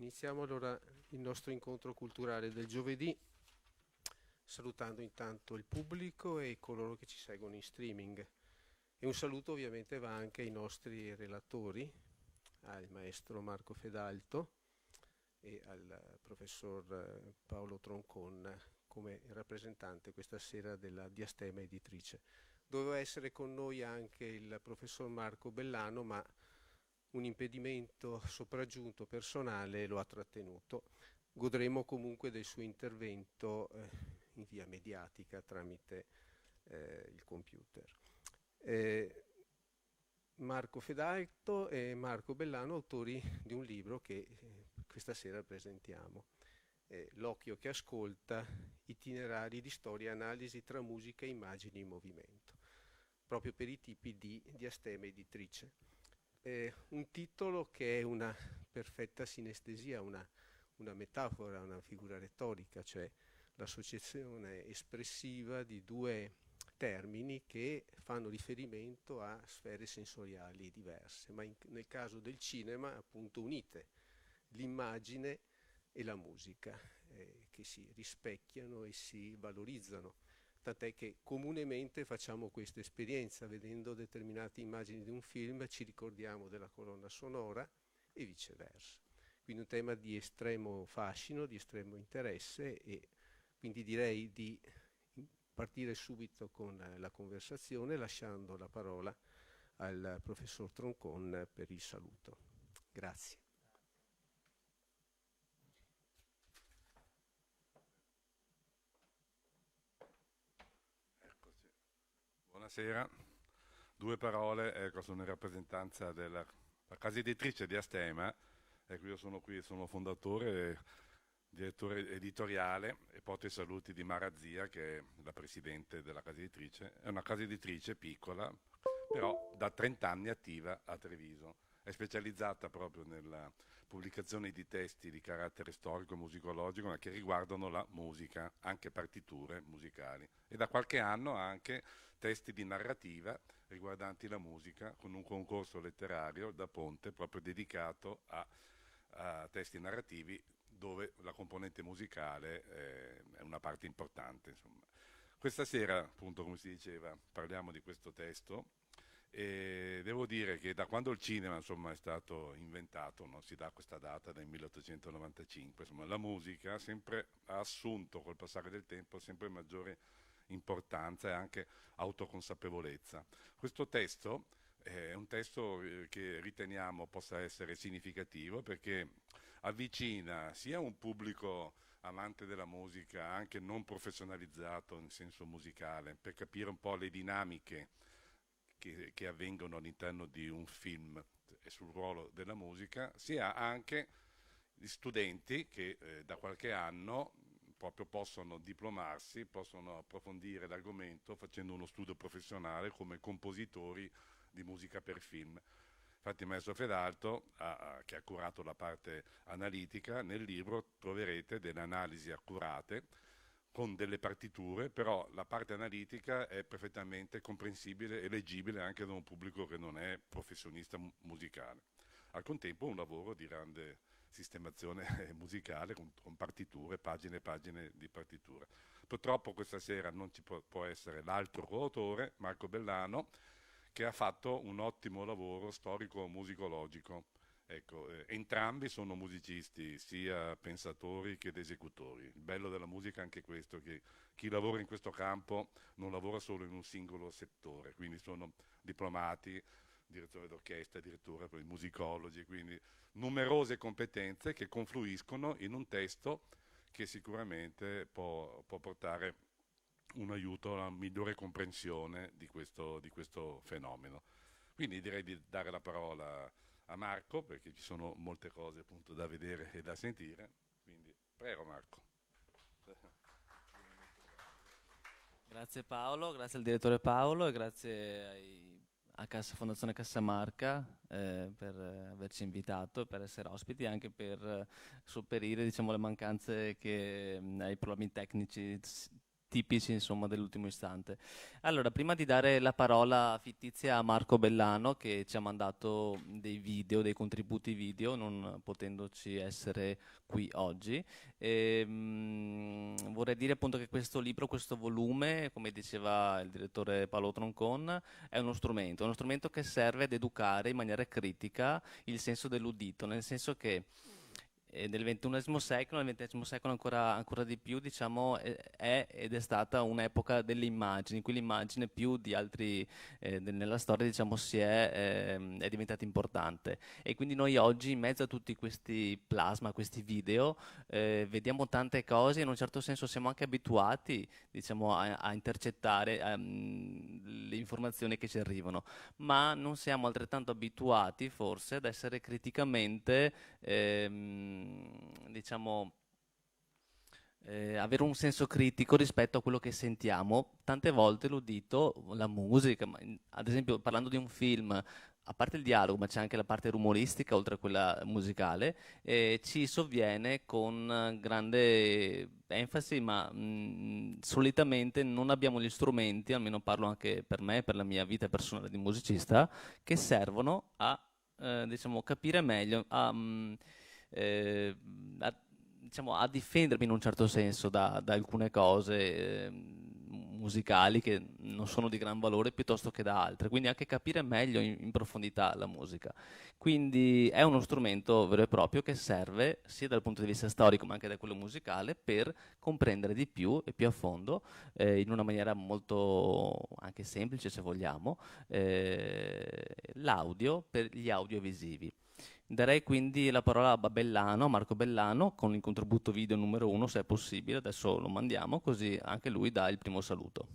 Iniziamo allora il nostro incontro culturale del giovedì, salutando intanto il pubblico e coloro che ci seguono in streaming. E un saluto ovviamente va anche ai nostri relatori, al maestro Marco Fedalto e al professor Paolo Troncon come rappresentante questa sera della Diastema Editrice. Doveva essere con noi anche il professor Marco Bellano, ma un impedimento sopraggiunto personale lo ha trattenuto. Godremo comunque del suo intervento in via mediatica tramite il computer. Eh, Marco Fedalto e Marco Bellano, autori di un libro che questa sera presentiamo. L'occhio che ascolta, itinerari di storia e analisi tra musica, immagini e movimento, proprio per i tipi di diastema editrice. Un titolo che è una perfetta sinestesia, una metafora, una figura retorica, cioè l'associazione espressiva di due termini che fanno riferimento a sfere sensoriali diverse, ma nel caso del cinema appunto unite, l'immagine e la musica, che si rispecchiano e si valorizzano. Tant'è che comunemente facciamo questa esperienza, vedendo determinate immagini di un film ci ricordiamo della colonna sonora e viceversa. Quindi un tema di estremo fascino, di estremo interesse, e quindi direi di partire subito con la conversazione, lasciando la parola al professor Troncon per il saluto. Grazie. Eccoci. Buonasera. Due parole, ecco, sono in rappresentanza della casa editrice di Astema. Ecco, io sono qui, sono fondatore e direttore editoriale, e porto i saluti di Mara Zia, che è la presidente della casa editrice. È una casa editrice piccola, però da 30 anni attiva a Treviso. È specializzata proprio nella pubblicazione di testi di carattere storico e musicologico, ma che riguardano la musica, anche partiture musicali. E da qualche anno anche testi di narrativa riguardanti la musica, con un concorso letterario da Ponte proprio dedicato a testi narrativi, dove la componente musicale è una parte importante, insomma. Questa sera, appunto, come si diceva, parliamo di questo testo, e devo dire che da quando il cinema, insomma, è stato inventato, no? Si dà questa data del 1895, insomma, la musica ha assunto col passare del tempo sempre maggiore importanza e anche autoconsapevolezza. Questo testo è un testo che riteniamo possa essere significativo, perché avvicina sia un pubblico amante della musica, anche non professionalizzato in senso musicale, per capire un po' le dinamiche che avvengono all'interno di un film e sul ruolo della musica, sia anche gli studenti che da qualche anno proprio possono diplomarsi, possono approfondire l'argomento facendo uno studio professionale come compositori di musica per film. Infatti il maestro Fedalto, che ha curato la parte analitica, nel libro troverete delle analisi accurate con delle partiture, però la parte analitica è perfettamente comprensibile e leggibile anche da un pubblico che non è professionista musicale. Al contempo un lavoro di grande sistemazione musicale con partiture, pagine e pagine di partiture. Purtroppo questa sera non ci può essere l'altro coautore, Marco Bellano, che ha fatto un ottimo lavoro storico-musicologico. Ecco, entrambi sono musicisti, sia pensatori che esecutori. Il bello della musica è anche questo, che chi lavora in questo campo non lavora solo in un singolo settore, quindi sono diplomati, direttore d'orchestra, addirittura poi musicologi, quindi numerose competenze che confluiscono in un testo che sicuramente può portare un aiuto alla migliore comprensione di questo fenomeno. Quindi direi di dare la parola a Marco, perché ci sono molte cose appunto da vedere e da sentire. Quindi prego Marco. Grazie Paolo, grazie al direttore Paolo e grazie a Fondazione Cassamarca per averci invitato, per essere ospiti e anche per sopperire, diciamo, le mancanze che ai problemi tecnici tipici, insomma, dell'ultimo istante. Allora, prima di dare la parola fittizia a Marco Bellano, che ci ha mandato dei video, dei contributi video, non potendoci essere qui oggi, vorrei dire appunto che questo libro, questo volume, come diceva il direttore Paolo Troncon, è uno strumento che serve ad educare in maniera critica il senso dell'udito, nel senso che nel XXI secolo, nel XX secolo ancora di più, diciamo, è ed è stata un'epoca delle immagini, in cui l'immagine più di altri nella storia, diciamo, è diventata importante. E quindi noi oggi, in mezzo a tutti questi plasma, questi video, vediamo tante cose e in un certo senso siamo anche abituati, diciamo, a intercettare le informazioni che ci arrivano, ma non siamo altrettanto abituati, forse, ad essere criticamente diciamo, avere un senso critico rispetto a quello che sentiamo. Tante volte l'udito, la musica, ad esempio parlando di un film, a parte il dialogo, ma c'è anche la parte rumoristica, oltre a quella musicale, ci sovviene con grande enfasi, ma solitamente non abbiamo gli strumenti, almeno parlo anche per me, per la mia vita personale di musicista, che servono a diciamo, capire meglio, eh, a, diciamo, a difendermi in un certo senso da alcune cose musicali che non sono di gran valore piuttosto che da altre, quindi anche capire meglio in profondità la musica. Quindi è uno strumento vero e proprio che serve sia dal punto di vista storico ma anche da quello musicale per comprendere di più e più a fondo, in una maniera molto anche semplice se vogliamo, l'audio per gli audiovisivi. Darei quindi la parola a Bellano, a Marco Bellano, con il contributo video numero 1, se è possibile. Adesso lo mandiamo, così anche lui dà il primo saluto.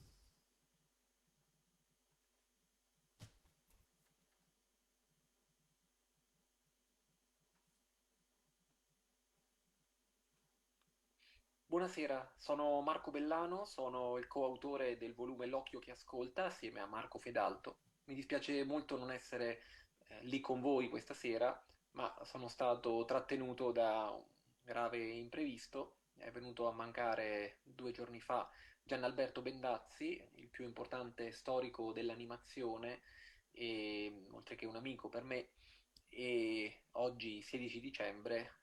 Buonasera, sono Marco Bellano, sono il coautore del volume L'occhio che ascolta assieme a Marco Fedalto. Mi dispiace molto non essere lì con voi questa sera, ma sono stato trattenuto da un grave imprevisto. È venuto a mancare 2 giorni fa Gianalberto Bendazzi, il più importante storico dell'animazione, e, oltre che un amico per me, e oggi 16 dicembre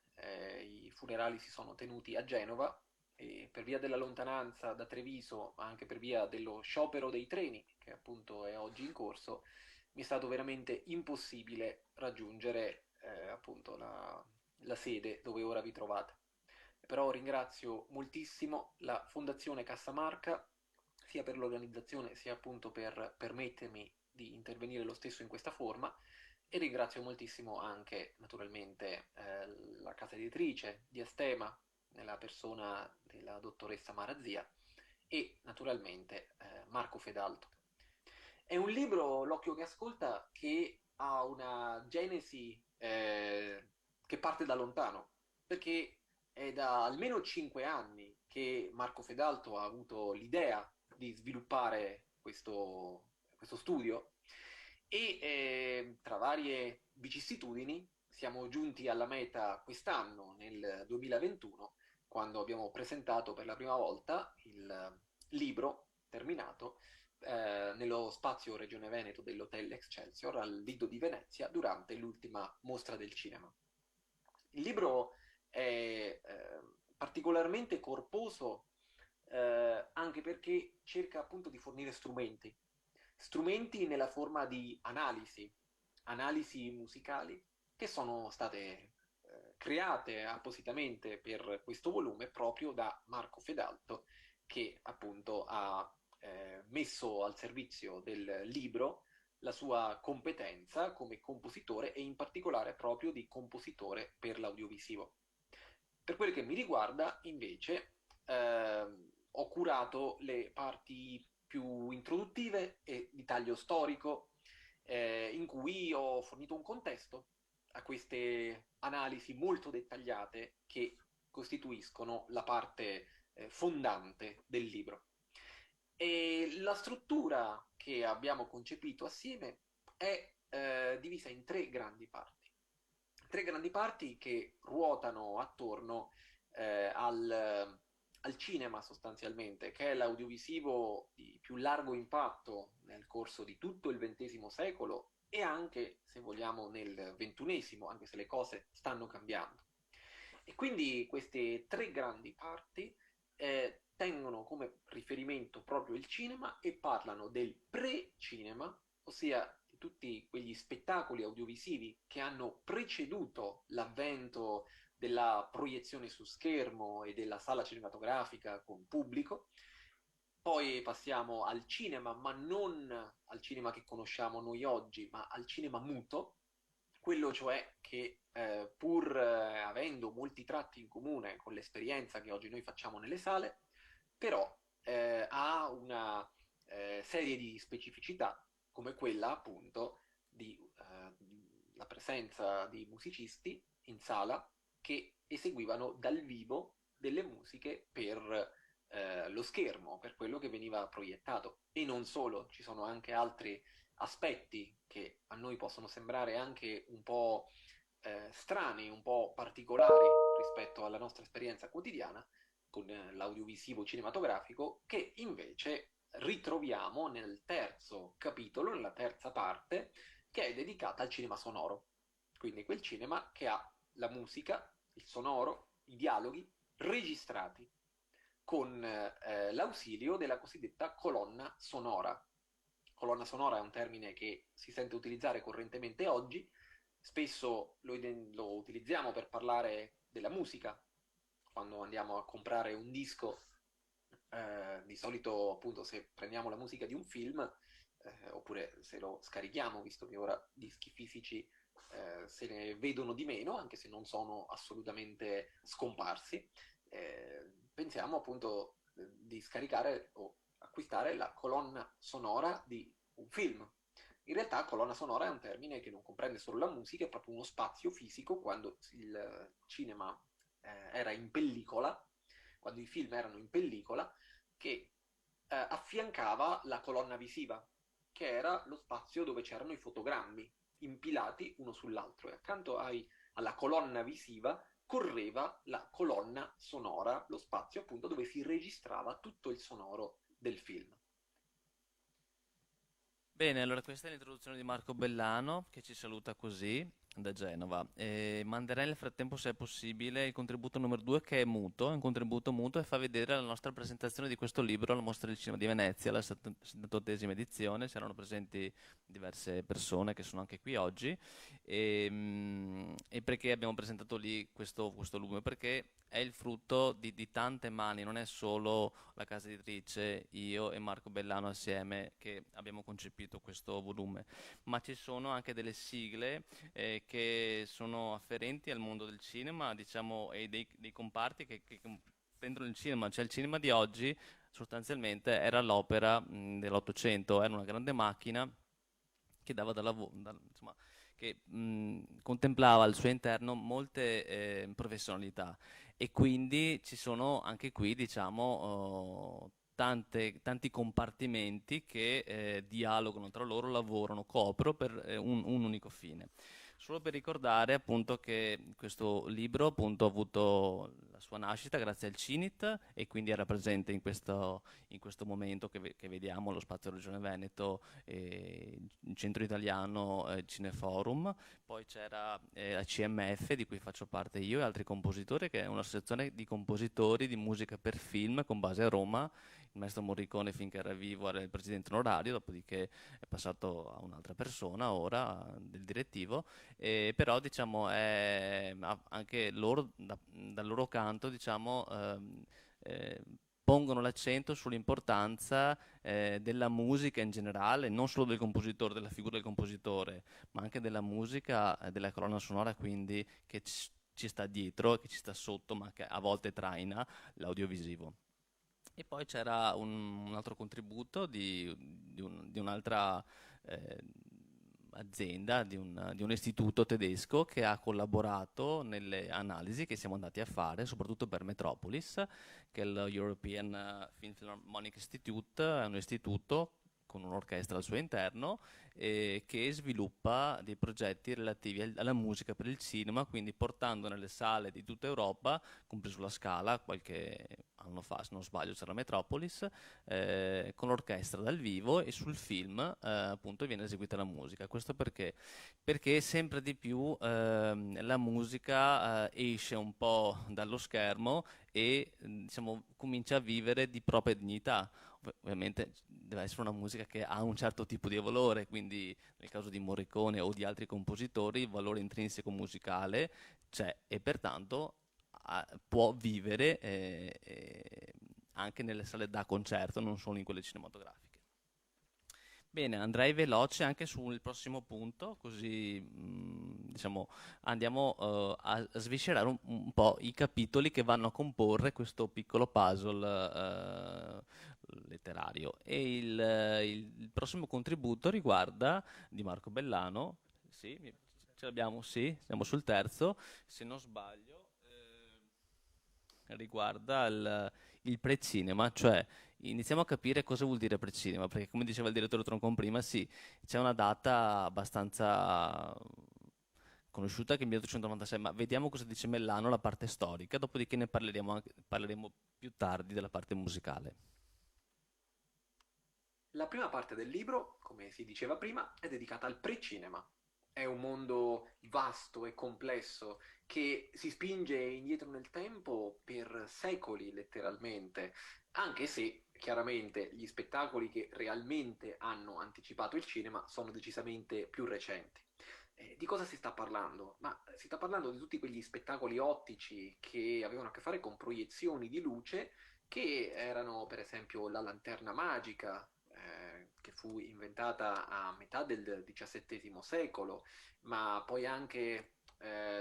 i funerali si sono tenuti a Genova e per via della lontananza da Treviso, ma anche per via dello sciopero dei treni, che appunto è oggi in corso, mi è stato veramente impossibile raggiungere appunto la sede dove ora vi trovate. Però ringrazio moltissimo la Fondazione Cassamarca, sia per l'organizzazione sia appunto per permettermi di intervenire lo stesso in questa forma, e ringrazio moltissimo anche naturalmente la casa editrice di Astema, nella persona della dottoressa Marazia, e naturalmente Marco Fedalto. È un libro, L'occhio che ascolta, che ha una genesi che parte da lontano, perché è da almeno 5 anni che Marco Fedalto ha avuto l'idea di sviluppare questo studio, e tra varie vicissitudini siamo giunti alla meta quest'anno, nel 2021, quando abbiamo presentato per la prima volta il libro terminato nello spazio Regione Veneto dell'Hotel Excelsior al Lido di Venezia durante l'ultima mostra del cinema. Il libro è particolarmente corposo anche perché cerca appunto di fornire strumenti nella forma di analisi musicali che sono state create appositamente per questo volume proprio da Marco Fedalto, che appunto ha messo al servizio del libro la sua competenza come compositore, e in particolare proprio di compositore per l'audiovisivo. Per quel che mi riguarda, invece, ho curato le parti più introduttive e di taglio storico, in cui ho fornito un contesto a queste analisi molto dettagliate che costituiscono la parte fondante del libro. E la struttura che abbiamo concepito assieme è divisa in 3 grandi parti. 3 grandi parti che ruotano attorno al al cinema sostanzialmente, che è l'audiovisivo di più largo impatto nel corso di tutto il XX secolo e anche, se vogliamo, nel XXI, anche se le cose stanno cambiando. E quindi queste tre grandi parti tengono come riferimento proprio il cinema e parlano del pre-cinema, ossia di tutti quegli spettacoli audiovisivi che hanno preceduto l'avvento della proiezione su schermo e della sala cinematografica con pubblico. Poi passiamo al cinema, ma non al cinema che conosciamo noi oggi, ma al cinema muto, quello cioè che pur avendo molti tratti in comune con l'esperienza che oggi noi facciamo nelle sale, però ha una serie di specificità, come quella appunto di la presenza di musicisti in sala che eseguivano dal vivo delle musiche per lo schermo, per quello che veniva proiettato. E non solo, ci sono anche altri aspetti che a noi possono sembrare anche un po' strani, un po' particolari rispetto alla nostra esperienza quotidiana con l'audiovisivo cinematografico, che invece ritroviamo nel terzo capitolo, nella terza parte, che è dedicata al cinema sonoro. Quindi quel cinema che ha la musica, il sonoro, i dialoghi registrati con l'ausilio della cosiddetta colonna sonora. Colonna sonora è un termine che si sente utilizzare correntemente oggi, spesso lo utilizziamo per parlare della musica, quando andiamo a comprare un disco, di solito appunto se prendiamo la musica di un film, oppure se lo scarichiamo, visto che ora dischi fisici se ne vedono di meno, anche se non sono assolutamente scomparsi, pensiamo appunto di scaricare o acquistare la colonna sonora di un film. In realtà colonna sonora è un termine che non comprende solo la musica, è proprio uno spazio fisico. Quando il cinema era in pellicola, quando i film erano in pellicola, che affiancava la colonna visiva, che era lo spazio dove c'erano i fotogrammi impilati uno sull'altro, e accanto alla colonna visiva correva la colonna sonora, lo spazio appunto dove si registrava tutto il sonoro del film. Bene, allora questa è l'introduzione di Marco Bellano che ci saluta così da Genova. Manderei nel frattempo, se è possibile, il contributo numero 2 che è muto, è un contributo muto e fa vedere la nostra presentazione di questo libro alla Mostra del Cinema di Venezia, la 78esima edizione. C'erano presenti diverse persone che sono anche qui oggi. E perché abbiamo presentato lì questo volume? Perché è il frutto di tante mani, non è solo la casa editrice, io e Marco Bellano assieme che abbiamo concepito questo volume, ma ci sono anche delle sigle che sono afferenti al mondo del cinema, diciamo, e dei comparti che comprendono il cinema. Cioè il cinema di oggi sostanzialmente era l'opera dell'Ottocento, era una grande macchina che dava da lavoro, insomma, che contemplava al suo interno molte professionalità, e quindi ci sono anche qui, diciamo, tanti compartimenti che dialogano tra loro, lavorano, cooperano per un unico fine. Solo per ricordare appunto che questo libro appunto ha avuto la sua nascita grazie al CINIT, e quindi era presente in questo momento che vediamo allo Spazio Regione Veneto, il Centro Italiano Cineforum. Poi c'era la CMF, di cui faccio parte io e altri compositori, che è un'associazione di compositori di musica per film con base a Roma. Il maestro Morricone, finché era vivo, era il presidente onorario, dopodiché è passato a un'altra persona ora, del direttivo. Però diciamo anche loro dal loro canto, diciamo, pongono l'accento sull'importanza della musica in generale, non solo del compositore, della figura del compositore, ma anche della musica, della colonna sonora, quindi che ci sta dietro, che ci sta sotto, ma che a volte traina l'audiovisivo. E poi c'era un altro contributo di un'altra azienda, di un istituto tedesco che ha collaborato nelle analisi che siamo andati a fare, soprattutto per Metropolis, che è l'European Film Philharmonic Institute, è un istituto con un'orchestra al suo interno, che sviluppa dei progetti relativi alla musica per il cinema, quindi portando nelle sale di tutta Europa, compreso la Scala, qualche anno fa, se non sbaglio, c'era Metropolis, con l'orchestra dal vivo e sul film appunto viene eseguita la musica. Questo perché sempre di più la musica esce un po' dallo schermo e diciamo, comincia a vivere di propria dignità. Ovviamente deve essere una musica che ha un certo tipo di valore, quindi nel caso di Morricone o di altri compositori il valore intrinseco musicale c'è e pertanto può vivere anche nelle sale da concerto, non solo in quelle cinematografiche. Bene, andrei veloce anche sul prossimo punto, così diciamo, andiamo a sviscerare un po' i capitoli che vanno a comporre questo piccolo puzzle letterario. E il prossimo contributo riguarda di Marco Bellano, sì, ce l'abbiamo, sì, siamo sul terzo, se non sbaglio, riguarda il precinema, cioè iniziamo a capire cosa vuol dire precinema, perché come diceva il direttore Troncon prima, sì, c'è una data abbastanza conosciuta che è il 1896, ma vediamo cosa dice Mellano, la parte storica, dopodiché ne parleremo più tardi della parte musicale. La prima parte del libro, come si diceva prima, è dedicata al precinema. È un mondo vasto e complesso che si spinge indietro nel tempo per secoli, letteralmente, anche se chiaramente gli spettacoli che realmente hanno anticipato il cinema sono decisamente più recenti. Di cosa si sta parlando? Ma si sta parlando di tutti quegli spettacoli ottici che avevano a che fare con proiezioni di luce che erano per esempio la lanterna magica, che fu inventata a metà del XVII secolo, ma poi anche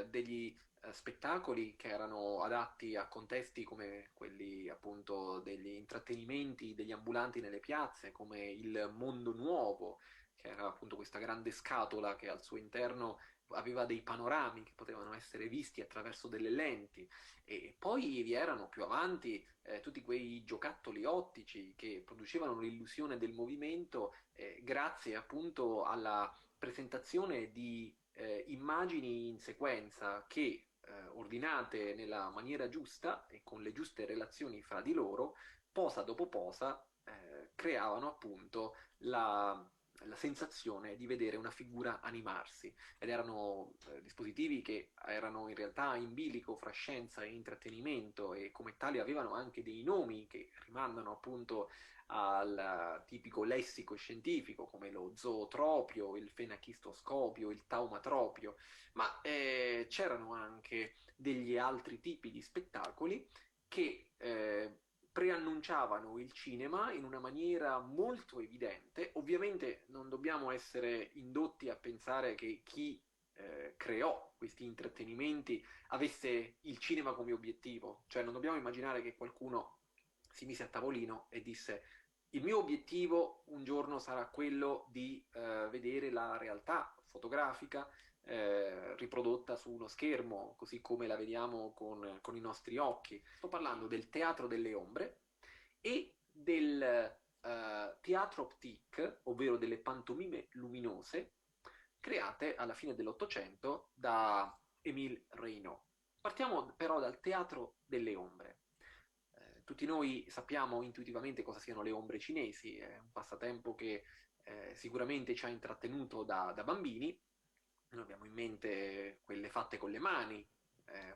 degli spettacoli che erano adatti a contesti come quelli appunto degli intrattenimenti degli ambulanti nelle piazze, come il Mondo Nuovo, che era appunto questa grande scatola che al suo interno aveva dei panorami che potevano essere visti attraverso delle lenti. E poi vi erano più avanti tutti quei giocattoli ottici che producevano l'illusione del movimento grazie appunto alla presentazione di immagini in sequenza che ordinate nella maniera giusta e con le giuste relazioni fra di loro, posa dopo posa, creavano appunto la sensazione di vedere una figura animarsi ed erano dispositivi che erano in realtà in bilico fra scienza e intrattenimento e come tali avevano anche dei nomi che rimandano appunto al tipico lessico scientifico come lo zootropio, il fenachistoscopio, il taumatropio, ma c'erano anche degli altri tipi di spettacoli che preannunciavano il cinema in una maniera molto evidente. Ovviamente non dobbiamo essere indotti a pensare che chi creò questi intrattenimenti avesse il cinema come obiettivo, cioè non dobbiamo immaginare che qualcuno si mise a tavolino e disse il mio obiettivo un giorno sarà quello di vedere la realtà fotografica riprodotta su uno schermo, così come la vediamo con i nostri occhi. Sto parlando del teatro delle ombre e del teatro optique, ovvero delle pantomime luminose, create alla fine dell'Ottocento da Émile Reynaud. Partiamo però dal teatro delle ombre. Tutti noi sappiamo intuitivamente cosa siano le ombre cinesi, è un passatempo che sicuramente ci ha intrattenuto da bambini. Noi abbiamo in mente quelle fatte con le mani,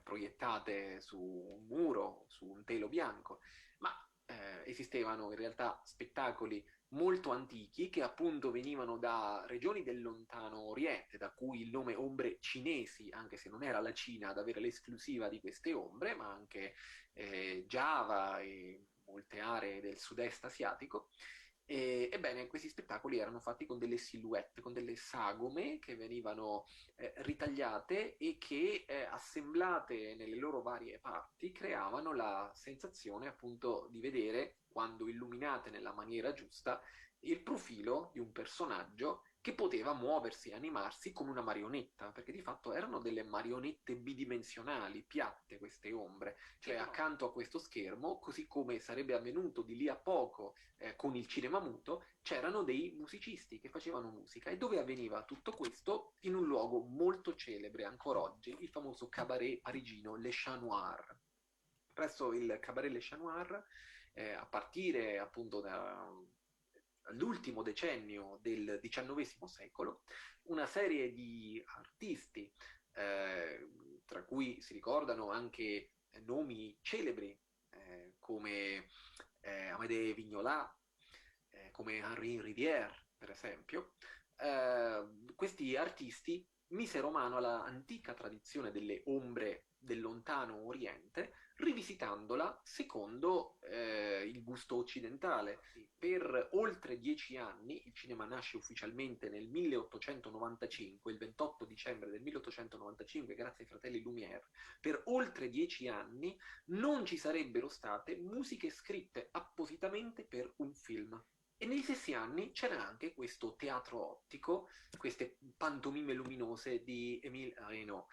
proiettate su un muro, su un telo bianco, ma esistevano in realtà spettacoli molto antichi che appunto venivano da regioni del lontano oriente, da cui il nome ombre cinesi, anche se non era la Cina ad avere l'esclusiva di queste ombre, ma anche Java e molte aree del sud-est asiatico. Ebbene, questi spettacoli erano fatti con delle silhouette, con delle sagome che venivano ritagliate e che assemblate nelle loro varie parti creavano la sensazione appunto di vedere, quando illuminate nella maniera giusta, il profilo di un personaggio che poteva muoversi e animarsi come una marionetta, perché di fatto erano delle marionette bidimensionali, piatte queste ombre, cioè accanto a questo schermo, così come sarebbe avvenuto di lì a poco con il cinema muto, c'erano dei musicisti che facevano musica. E dove avveniva tutto questo? In un luogo molto celebre ancora oggi, il famoso cabaret parigino Le Chat Noir. Presso il cabaret Le Chat Noir, a partire appunto dall'ultimo decennio del XIX secolo, una serie di artisti, tra cui si ricordano anche nomi celebri come Amédée Vignola, come Henri Rivière, per esempio, questi artisti misero mano alla antica tradizione delle ombre del lontano Oriente, rivisitandola secondo il gusto occidentale. Per oltre 10 anni, il cinema nasce ufficialmente nel 1895, il 28 dicembre del 1895, grazie ai fratelli Lumière. Per oltre 10 anni non ci sarebbero state musiche scritte appositamente per un film. E negli stessi anni c'era anche questo teatro ottico, queste pantomime luminose di Émile Reynaud.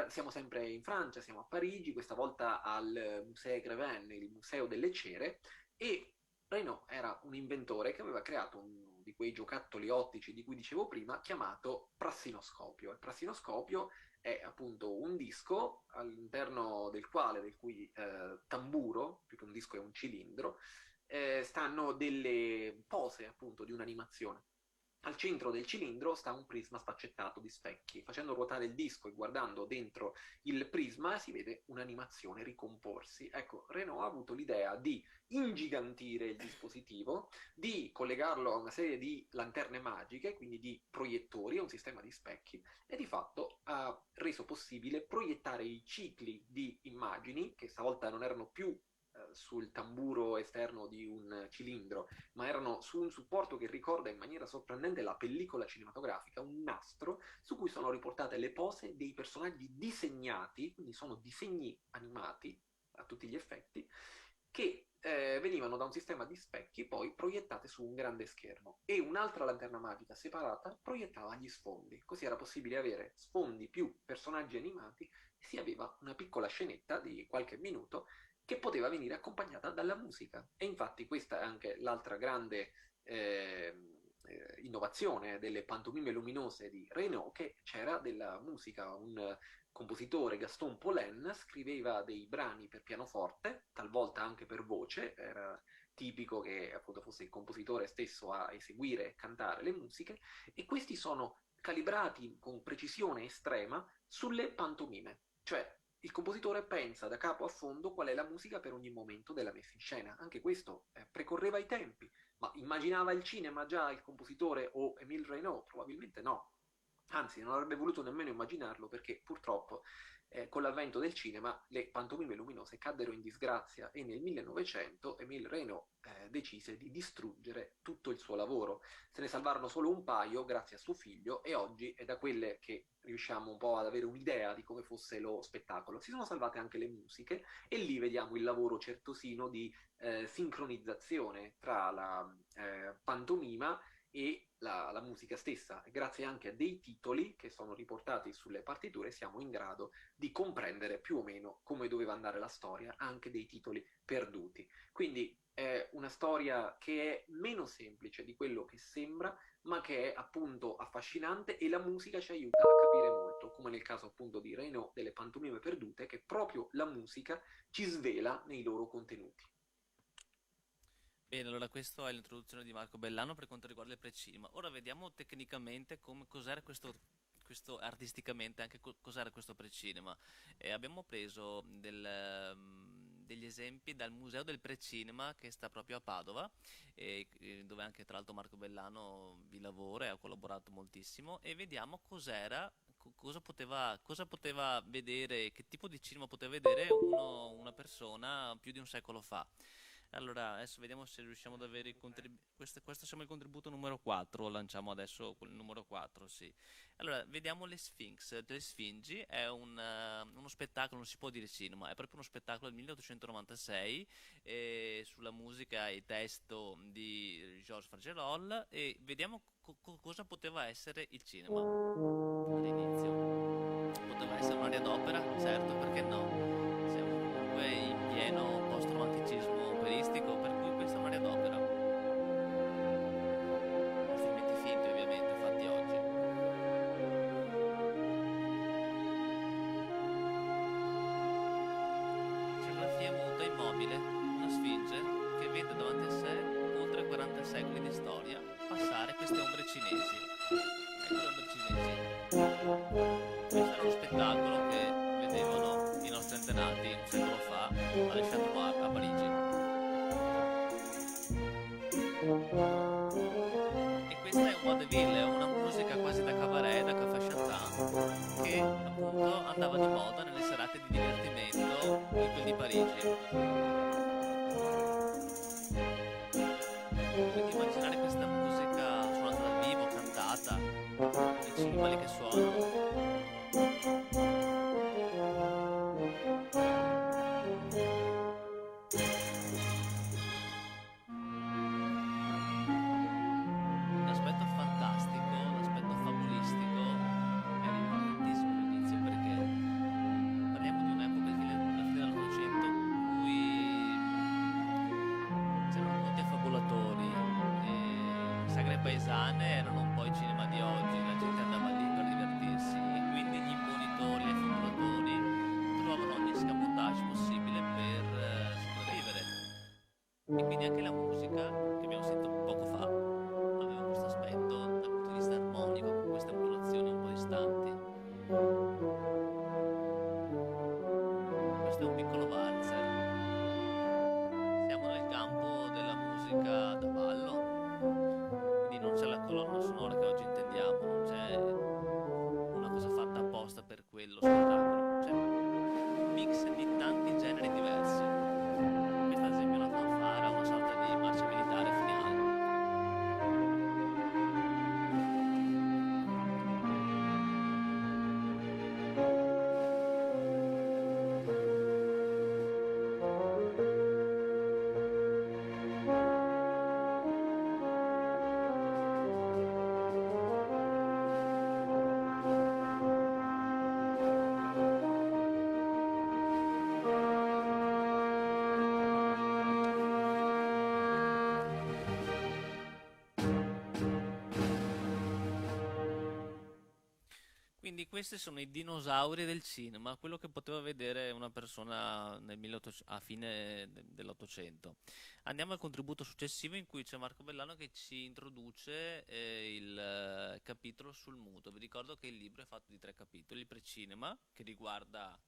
Siamo sempre in Francia, siamo a Parigi, questa volta al Musée Grévin, il Museo delle Cere, e Reynaud era un inventore che aveva creato uno di quei giocattoli ottici di cui dicevo prima, chiamato prassinoscopio. Il prassinoscopio è appunto un disco all'interno del cui tamburo, più che un disco è un cilindro, stanno delle pose appunto di un'animazione. Al centro del cilindro sta un prisma sfaccettato di specchi. Facendo ruotare il disco e guardando dentro il prisma si vede un'animazione ricomporsi. Ecco, Reynaud ha avuto l'idea di ingigantire il dispositivo, di collegarlo a una serie di lanterne magiche, quindi di proiettori, a un sistema di specchi, e di fatto ha reso possibile proiettare i cicli di immagini, che stavolta non erano più sul tamburo esterno di un cilindro, ma erano su un supporto che ricorda in maniera sorprendente la pellicola cinematografica, un nastro su cui sono riportate le pose dei personaggi disegnati, quindi sono disegni animati a tutti gli effetti, che venivano da un sistema di specchi poi proiettate su un grande schermo, e un'altra lanterna magica separata proiettava gli sfondi, così era possibile avere sfondi più personaggi animati e si aveva una piccola scenetta di qualche minuto che poteva venire accompagnata dalla musica. E infatti questa è anche l'altra grande innovazione delle pantomime luminose di Reynaud, che c'era della musica. Un compositore, Gaston Paulin, scriveva dei brani per pianoforte, talvolta anche per voce, era tipico che appunto fosse il compositore stesso a eseguire e cantare le musiche, e questi sono calibrati con precisione estrema sulle pantomime, cioè il compositore pensa da capo a fondo qual è la musica per ogni momento della messa in scena. Anche questo precorreva i tempi, ma immaginava il cinema già il compositore o Émile Reynaud? Probabilmente no. Anzi, non avrebbe voluto nemmeno immaginarlo, perché purtroppo con l'avvento del cinema le pantomime luminose caddero in disgrazia e nel 1900 Émile Reynaud decise di distruggere tutto il suo lavoro. Se ne salvarono solo un paio grazie a suo figlio, e oggi è da quelle che riusciamo un po' ad avere un'idea di come fosse lo spettacolo. Si sono salvate anche le musiche, e lì vediamo il lavoro certosino di sincronizzazione tra la pantomima e la musica stessa. Grazie anche a dei titoli che sono riportati sulle partiture siamo in grado di comprendere più o meno come doveva andare la storia, anche dei titoli perduti. Quindi è una storia che è meno semplice di quello che sembra, ma che è appunto affascinante, e la musica ci aiuta a capire molto, come nel caso appunto di Reynaud delle pantomime perdute, che proprio la musica ci svela nei loro contenuti. Bene, allora questa è l'introduzione di Marco Bellano per quanto riguarda il precinema. Ora vediamo tecnicamente cos'era questo artisticamente, anche cos'era questo precinema. Abbiamo preso degli esempi dal Museo del Precinema, che sta proprio a Padova, dove anche tra l'altro Marco Bellano vi lavora e ha collaborato moltissimo, e vediamo cosa poteva vedere, che tipo di cinema poteva vedere una persona più di un secolo fa. Allora, adesso vediamo se riusciamo ad avere i contributi. Questo siamo il contributo numero 4, lanciamo adesso il numero 4, sì. Allora, vediamo le Sphinx. Le Sfingi è uno spettacolo, non si può dire cinema, è proprio uno spettacolo del 1896 sulla musica e testo di Georges Fargerol e vediamo cosa poteva essere il cinema all'inizio. Poteva essere un'aria d'opera, certo, perché no? Siamo comunque in pieno post-romanticismo operistico, per cui questa è un'aria d'opera. Con strumenti finti, ovviamente, fatti oggi. Scenografia muta immobile, una sfinge che vede davanti a sé oltre 40 secoli di storia passare queste ombre cinesi. Ecco le ombre cinesi. Questo era uno spettacolo che vedevano i nostri antenati un secolo fa alle Chateau Noir a Parigi. E questa è un vaudeville, è una musica quasi da cabaret, da café chantant, che appunto andava di moda nelle serate di divertimento di quel di Parigi. Quindi immaginare questa musica suonata dal vivo, cantata, con i cimbali che suonano. L'aspetto fantastico, l'aspetto fabulistico era importantissimo all'inizio perché parliamo di un'epoca, la fine dell'Ottocento, in cui c'erano molti affabulatori e sagre paesane erano un po' i cinema di oggi, la gente andava lì per divertirsi e quindi gli imbonitori, gli affabulatori trovavano ogni escamotage possibile per sopravvivere. E quindi anche la musica, che abbiamo sentito poco fa, aveva questo aspetto dal punto di vista armonico, con queste modulazioni un po' distanti. Questo è un piccolo valzer. Siamo nel campo della musica da ballo, quindi non c'è la colonna sonora che oggi intendiamo, non c'è una cosa fatta apposta per quello spettacolo, c'è un mix di tanti generi diversi. Questa ad esempio è una fanfara, una sorta di marcia militare finale. Quindi questi sono i dinosauri del cinema, quello che poteva vedere una persona a fine dell'Ottocento. Andiamo al contributo successivo in cui c'è Marco Bellano che ci introduce il capitolo sul muto. Vi ricordo che il libro è fatto di 3 capitoli, il precinema che riguarda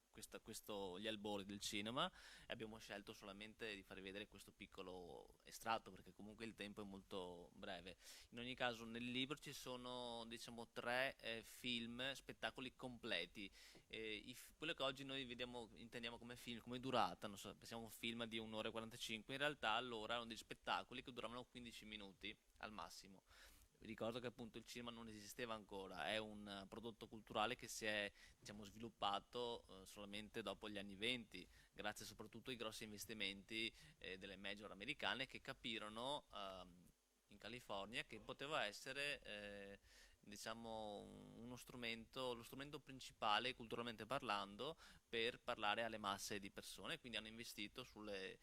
gli albori del cinema e abbiamo scelto solamente di farvi vedere questo piccolo estratto perché comunque il tempo è molto breve. In ogni caso nel libro ci sono diciamo 3 film, spettacoli completi. Quello che oggi noi intendiamo come film, come durata, non so, pensiamo a un film di 1 ora e 45, in realtà allora erano degli spettacoli che duravano 15 minuti al massimo. Vi ricordo che appunto il cinema non esisteva ancora, è un prodotto culturale che si è diciamo, sviluppato solamente dopo gli anni 20, grazie soprattutto ai grossi investimenti delle major americane che capirono in California che poteva essere diciamo lo strumento principale culturalmente parlando per parlare alle masse di persone, quindi hanno investito sulle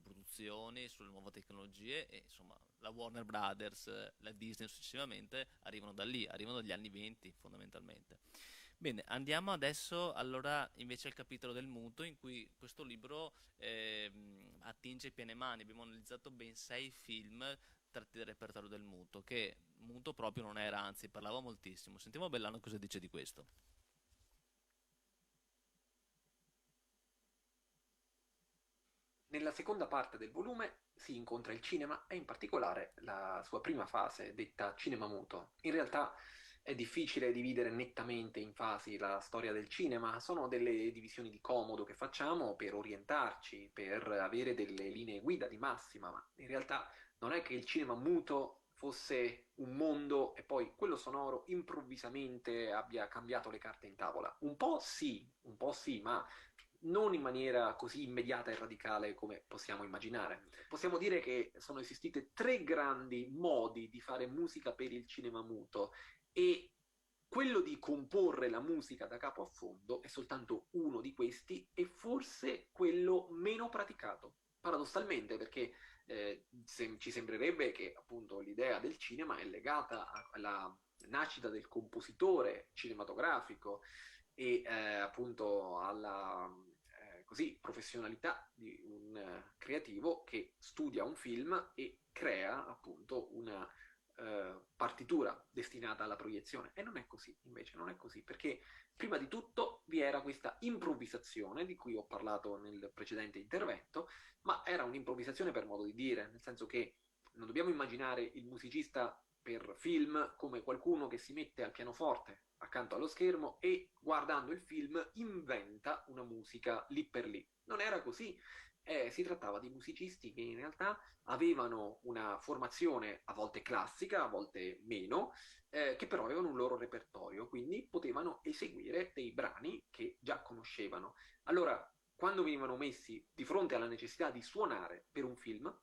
produzioni, sulle nuove tecnologie e insomma la Warner Brothers, la Disney successivamente arrivano da lì, arrivano dagli anni 20 fondamentalmente. Bene, andiamo adesso allora invece al capitolo del muto in cui questo libro attinge piene mani. Abbiamo analizzato ben 6 film tratti dal repertorio del muto, che muto proprio non era, anzi parlava moltissimo. Sentiamo Bellano cosa dice di questo. Nella seconda parte del volume si incontra il cinema e in particolare la sua prima fase, detta cinema muto. In realtà È difficile dividere nettamente in fasi la storia del cinema, sono delle divisioni di comodo che facciamo per orientarci, per avere delle linee guida di massima, ma in realtà non è che il cinema muto fosse un mondo e poi quello sonoro improvvisamente abbia cambiato le carte in tavola. Un po' sì, ma non in maniera così immediata e radicale come possiamo immaginare. Possiamo dire che sono esistite tre grandi modi di fare musica per il cinema muto e quello di comporre la musica da capo a fondo è soltanto uno di questi e forse quello meno praticato. Paradossalmente, perché ci sembrerebbe che appunto l'idea del cinema è legata alla nascita del compositore cinematografico e appunto alla così, professionalità di un creativo che studia un film e crea appunto una partitura destinata alla proiezione. E non è così, invece, non è così, perché prima di tutto vi era questa improvvisazione di cui ho parlato nel precedente intervento, ma era un'improvvisazione per modo di dire, nel senso che non dobbiamo immaginare il musicista per film come qualcuno che si mette al pianoforte accanto allo schermo e guardando il film inventa una musica lì per lì. Non era così. Si trattava di musicisti che in realtà avevano una formazione a volte classica, a volte meno, che però avevano un loro repertorio, quindi potevano eseguire dei brani che già conoscevano. Allora, quando venivano messi di fronte alla necessità di suonare per un film,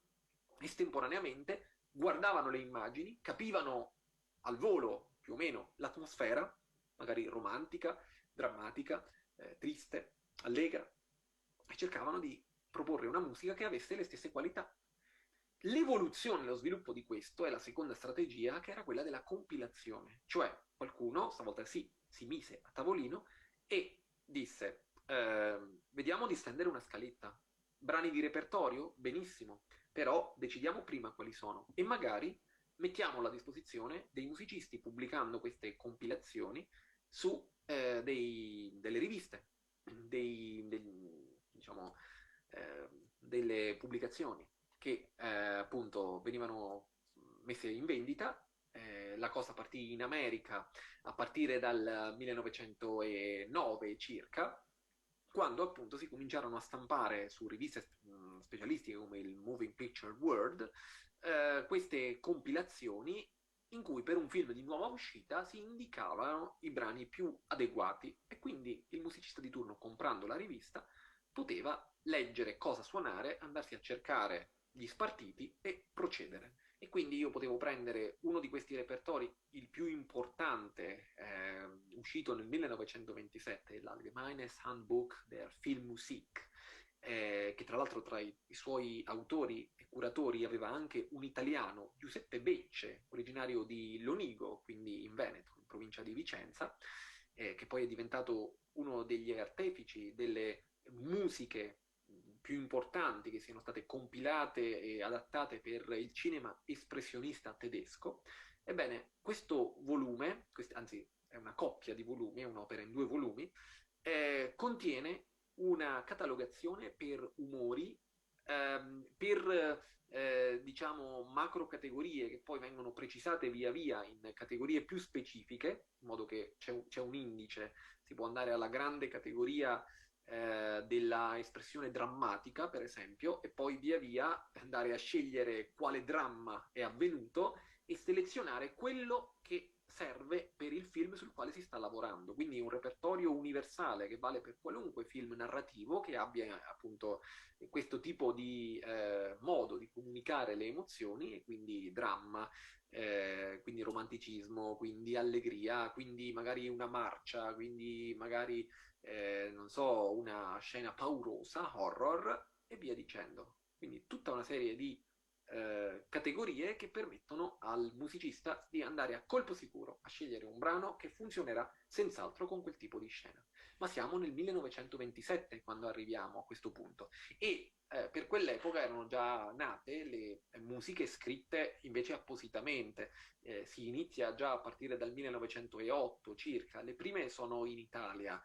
estemporaneamente guardavano le immagini, capivano al volo più o meno l'atmosfera, magari romantica, drammatica, triste, allegra, e cercavano di proporre una musica che avesse le stesse qualità. L'evoluzione e lo sviluppo di questo è la seconda strategia, che era quella della compilazione, cioè qualcuno, stavolta sì, si mise a tavolino e disse vediamo di stendere una scaletta, brani di repertorio, benissimo, però decidiamo prima quali sono e magari mettiamolo a disposizione dei musicisti pubblicando queste compilazioni su delle riviste, diciamo, delle pubblicazioni che appunto venivano messe in vendita. La cosa partì in America a partire dal 1909 circa, quando appunto si cominciarono a stampare su riviste specialistiche come il Moving Picture World queste compilazioni in cui per un film di nuova uscita si indicavano i brani più adeguati e quindi il musicista di turno, comprando la rivista, poteva leggere cosa suonare, andarsi a cercare gli spartiti e procedere. E quindi io potevo prendere uno di questi repertori, il più importante, uscito nel 1927, l'Allgemeines Handbuch der Filmmusik, che tra l'altro tra i suoi autori e curatori aveva anche un italiano, Giuseppe Becce, originario di Lonigo, quindi in Veneto, in provincia di Vicenza, che poi è diventato uno degli artefici delle musiche più importanti che siano state compilate e adattate per il cinema espressionista tedesco. Ebbene, questo volume, anzi è una coppia di volumi, è un'opera in 2 volumi, contiene una catalogazione per umori, per diciamo macro categorie che poi vengono precisate via via in categorie più specifiche, in modo che c'è un indice, si può andare alla grande categoria della espressione drammatica, per esempio, e poi via via andare a scegliere quale dramma è avvenuto e selezionare quello che serve per il film sul quale si sta lavorando. Quindi un repertorio universale che vale per qualunque film narrativo che abbia appunto questo tipo di modo di comunicare le emozioni, e quindi dramma, quindi romanticismo, quindi allegria, quindi magari una marcia, quindi magari non so, una scena paurosa, horror e via dicendo. Quindi tutta una serie di categorie che permettono al musicista di andare a colpo sicuro a scegliere un brano che funzionerà senz'altro con quel tipo di scena. Ma siamo nel 1927 quando arriviamo a questo punto e per quell'epoca erano già nate le musiche scritte invece appositamente. Si inizia già a partire dal 1908 circa, le prime sono in Italia.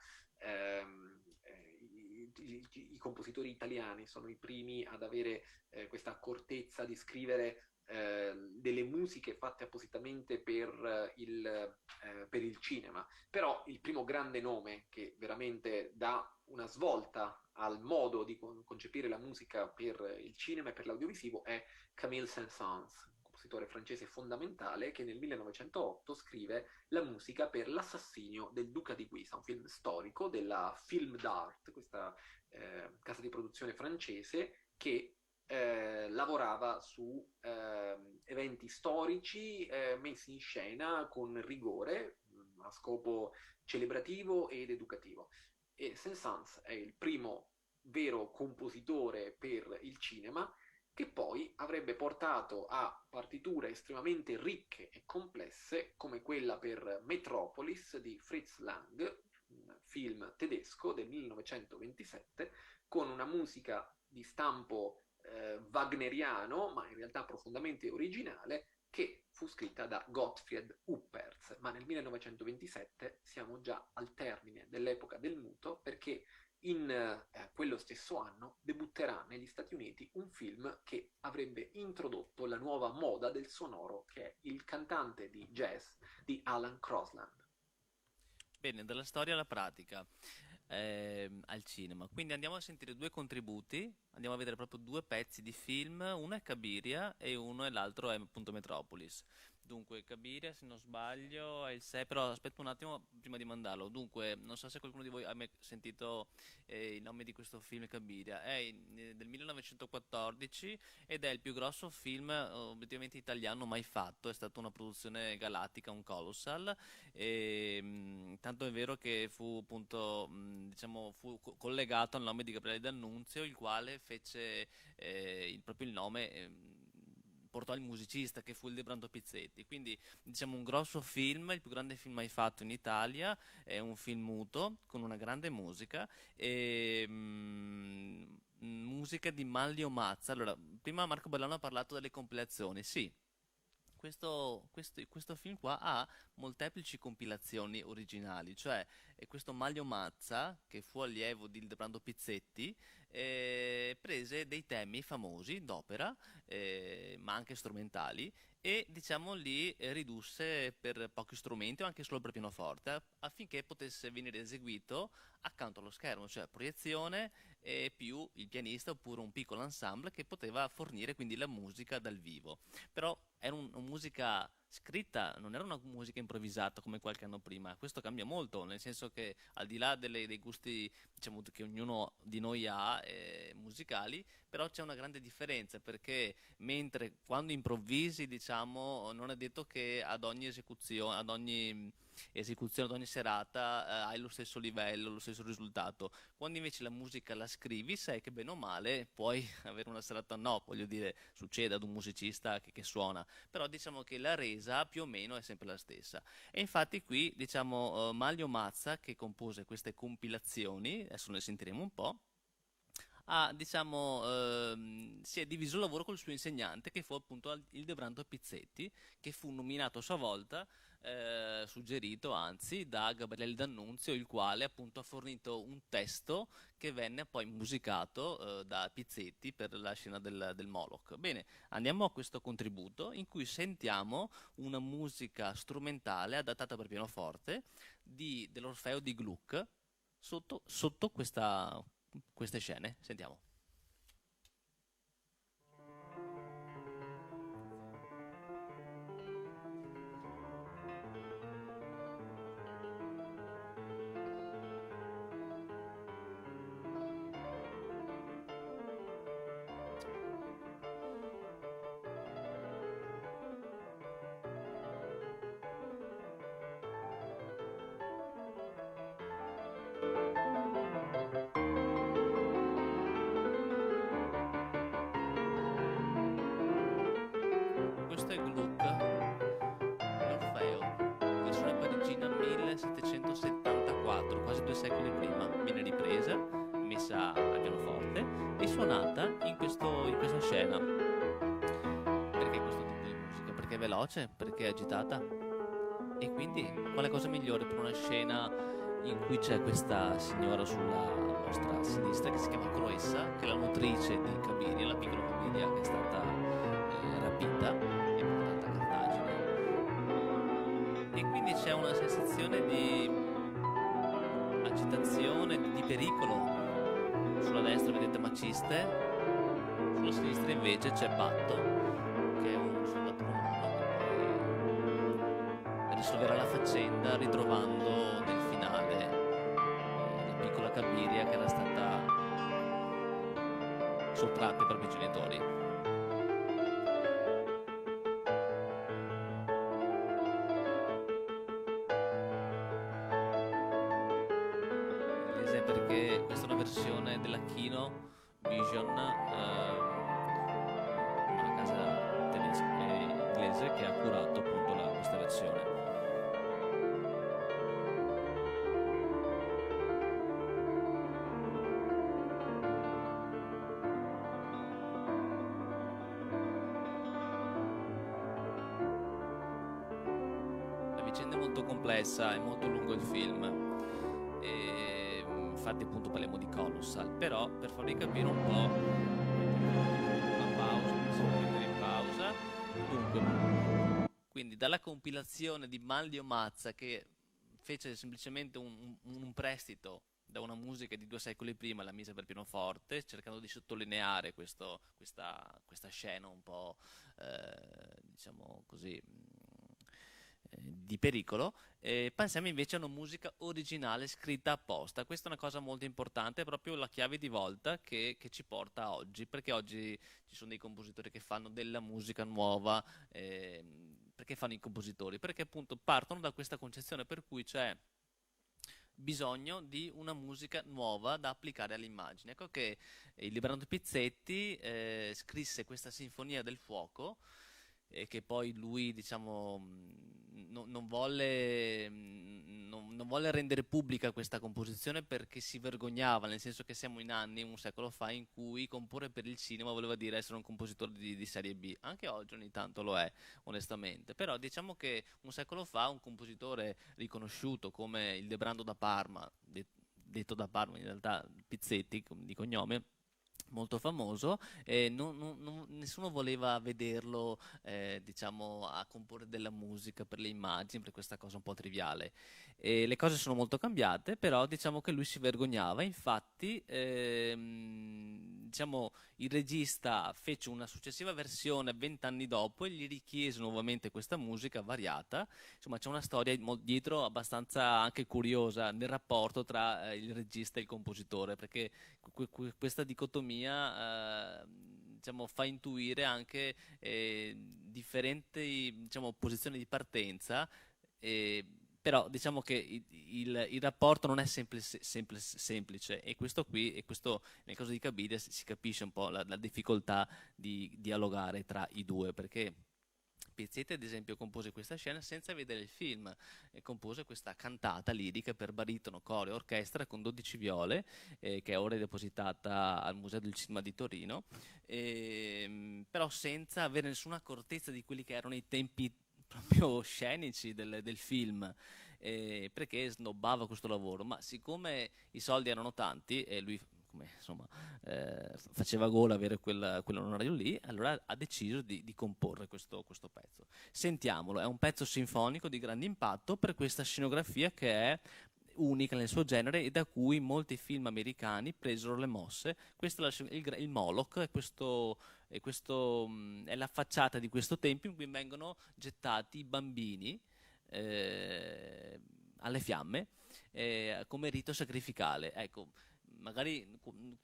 I compositori italiani sono i primi ad avere questa accortezza di scrivere delle musiche fatte appositamente per il cinema, però il primo grande nome che veramente dà una svolta al modo di concepire la musica per il cinema e per l'audiovisivo è Camille Saint-Saëns, compositore francese fondamentale che nel 1908 scrive la musica per L'assassinio del Duca di Guisa, un film storico della Film d'Art, questa casa di produzione francese che lavorava su eventi storici messi in scena con rigore a scopo celebrativo ed educativo. E Saint-Saëns è il primo vero compositore per il cinema che poi avrebbe portato a partiture estremamente ricche e complesse come quella per Metropolis di Fritz Lang, un film tedesco del 1927 con una musica di stampo wagneriano, ma in realtà profondamente originale, che fu scritta da Gottfried Huppertz. Ma nel 1927 siamo già al termine dell'epoca del muto, perché in quello stesso anno debutterà negli Stati Uniti un film che avrebbe introdotto la nuova moda del sonoro, che è Il cantante di jazz di Alan Crosland. Bene, dalla storia alla pratica. Al cinema. Quindi andiamo a sentire due contributi, andiamo a vedere proprio due pezzi di film, uno è Cabiria e l'altro è appunto Metropolis. Dunque, Cabiria, se non sbaglio, è il 6, però aspetta un attimo prima di mandarlo. Dunque, non so se qualcuno di voi ha mai sentito il nome di questo film Cabiria. È del 1914 ed è il più grosso film obiettivamente italiano mai fatto. È stata una produzione galattica, un colossal. Tanto è vero che fu appunto, fu collegato al nome di Gabriele D'Annunzio, il quale fece proprio il nome. Portò il musicista che fu il Debrando Pizzetti, quindi diciamo un grosso film, il più grande film mai fatto in Italia, è un film muto con una grande musica e musica di Manlio Mazza. Allora, prima Marco Bellano ha parlato delle compilazioni, sì. Questo film qua ha molteplici compilazioni originali, cioè questo Manlio Mazza, che fu allievo di Ildebrando Pizzetti, prese dei temi famosi d'opera, ma anche strumentali, e diciamo li ridusse per pochi strumenti o anche solo per pianoforte affinché potesse venire eseguito accanto allo schermo, cioè proiezione e più il pianista oppure un piccolo ensemble che poteva fornire quindi la musica dal vivo. Però era una musica scritta, non era una musica improvvisata come qualche anno prima. Questo cambia molto, nel senso che al di là dei gusti, diciamo, che ognuno di noi ha musicali, però c'è una grande differenza, perché mentre quando improvvisi, diciamo, non è detto che ad ogni esecuzione, ad ogni serata hai lo stesso livello, lo stesso risultato. Quando invece la musica la scrivi, sai che bene o male puoi avere una serata, no, voglio dire, succede ad un musicista che suona, però diciamo che la resa più o meno è sempre la stessa. E infatti qui, diciamo, Manlio Mazza, che compose queste compilazioni, adesso ne sentiremo un po', si è diviso il lavoro col suo insegnante, che fu appunto il Debrando Pizzetti, che fu nominato a sua volta, suggerito anzi da Gabriele D'Annunzio, il quale appunto ha fornito un testo che venne poi musicato da Pizzetti per la scena del Moloch. Bene, andiamo a questo contributo in cui sentiamo una musica strumentale adattata per pianoforte dell'Orfeo di Gluck sotto queste scene. Sentiamo. Questo è Gluck, l'Orfeo, versione parigina 1774, quasi 2 secoli prima. Viene ripresa, messa al pianoforte e suonata in questa scena. Perché questo tipo di musica? Perché è veloce, perché è agitata. E quindi quale cosa migliore per una scena in cui c'è questa signora sulla vostra sinistra che si chiama Croessa, che è la nutrice di Cabiria, la piccola Cabiria che è stata rapita e portata a Cartagine, e quindi c'è una sensazione di agitazione, di pericolo. Sulla destra vedete Maciste, sulla sinistra invece c'è Batto, che è un soldato romano che poi risolverà la faccenda ritrovando nel finale la piccola Cabiria che era stata sottratta ai propri genitori. Perché questa è una versione della Kino Vision, una casa tedesca e inglese che ha curato appunto questa versione. La vicenda è molto complessa, è molto lungo il film. Infatti appunto parliamo di Colossal, però per farvi capire un po', una pausa, si può mettere in pausa. Dunque, quindi dalla compilazione di Manlio Mazza, che fece semplicemente un prestito da una musica di 2 secoli prima, la mise per pianoforte, cercando di sottolineare questa scena un po' diciamo così di pericolo. Pensiamo invece a una musica originale scritta apposta. Questa è una cosa molto importante, è proprio la chiave di volta che ci porta a oggi, perché oggi ci sono dei compositori che fanno della musica nuova. Perché fanno i compositori? Perché appunto partono da questa concezione per cui c'è bisogno di una musica nuova da applicare all'immagine. Ecco che il Librando Pizzetti scrisse questa Sinfonia del Fuoco, che poi lui, diciamo, non volle rendere pubblica questa composizione perché si vergognava, nel senso che siamo in anni, un secolo fa, in cui comporre per il cinema voleva dire essere un compositore di serie B. Anche oggi ogni tanto lo è, onestamente, però diciamo che un secolo fa un compositore riconosciuto come il Debrando da Parma, detto da Parma in realtà Pizzetti di cognome, molto famoso, nessuno voleva vederlo diciamo a comporre della musica per le immagini, per questa cosa un po' triviale. Le cose sono molto cambiate, però diciamo che lui si vergognava. Infatti diciamo, il regista fece una successiva versione 20 anni dopo e gli richiese nuovamente questa musica variata. Insomma, c'è una storia dietro abbastanza anche curiosa nel rapporto tra il regista e il compositore, perché questa dicotomia diciamo, fa intuire anche differenti, diciamo, posizioni di partenza, però diciamo che il rapporto non è semplice, e questo qui, e questo nel caso di Cabiria si capisce un po' la difficoltà di dialogare tra i due, perché Pizzetti ad esempio compose questa scena senza vedere il film, e compose questa cantata lirica per baritono, coro e orchestra con 12 viole, che è ora depositata al Museo del Cinema di Torino, però senza avere nessuna accortezza di quelli che erano i tempi proprio scenici del film, perché snobbava questo lavoro. Ma siccome i soldi erano tanti e lui, come insomma, faceva gola avere quell'onorario lì, allora ha deciso di comporre questo pezzo. Sentiamolo, è un pezzo sinfonico di grande impatto per questa scenografia che è unica nel suo genere e da cui molti film americani presero le mosse. Questo è il Moloch, è la facciata di questo tempio in cui vengono gettati i bambini alle fiamme come rito sacrificale. Ecco, magari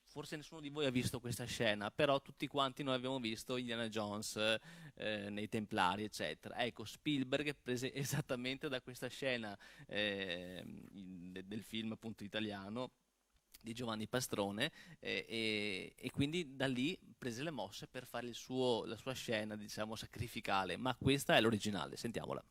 forse nessuno di voi ha visto questa scena, però tutti quanti noi abbiamo visto Indiana Jones nei Templari, eccetera. Ecco, Spielberg prese esattamente da questa scena del film appunto italiano di Giovanni Pastrone, e quindi da lì prese le mosse per fare la sua scena, diciamo, sacrificale, ma questa è l'originale, sentiamola.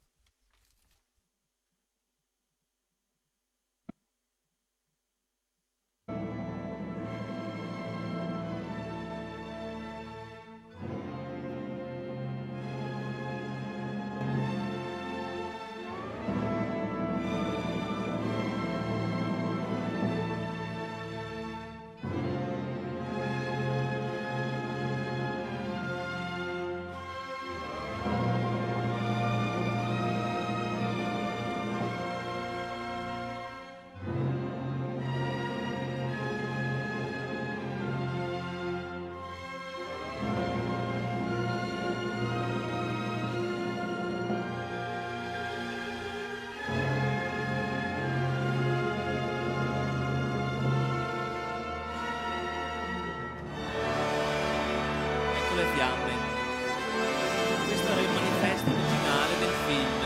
sotto le fiamme. Questo era il manifesto originale del film.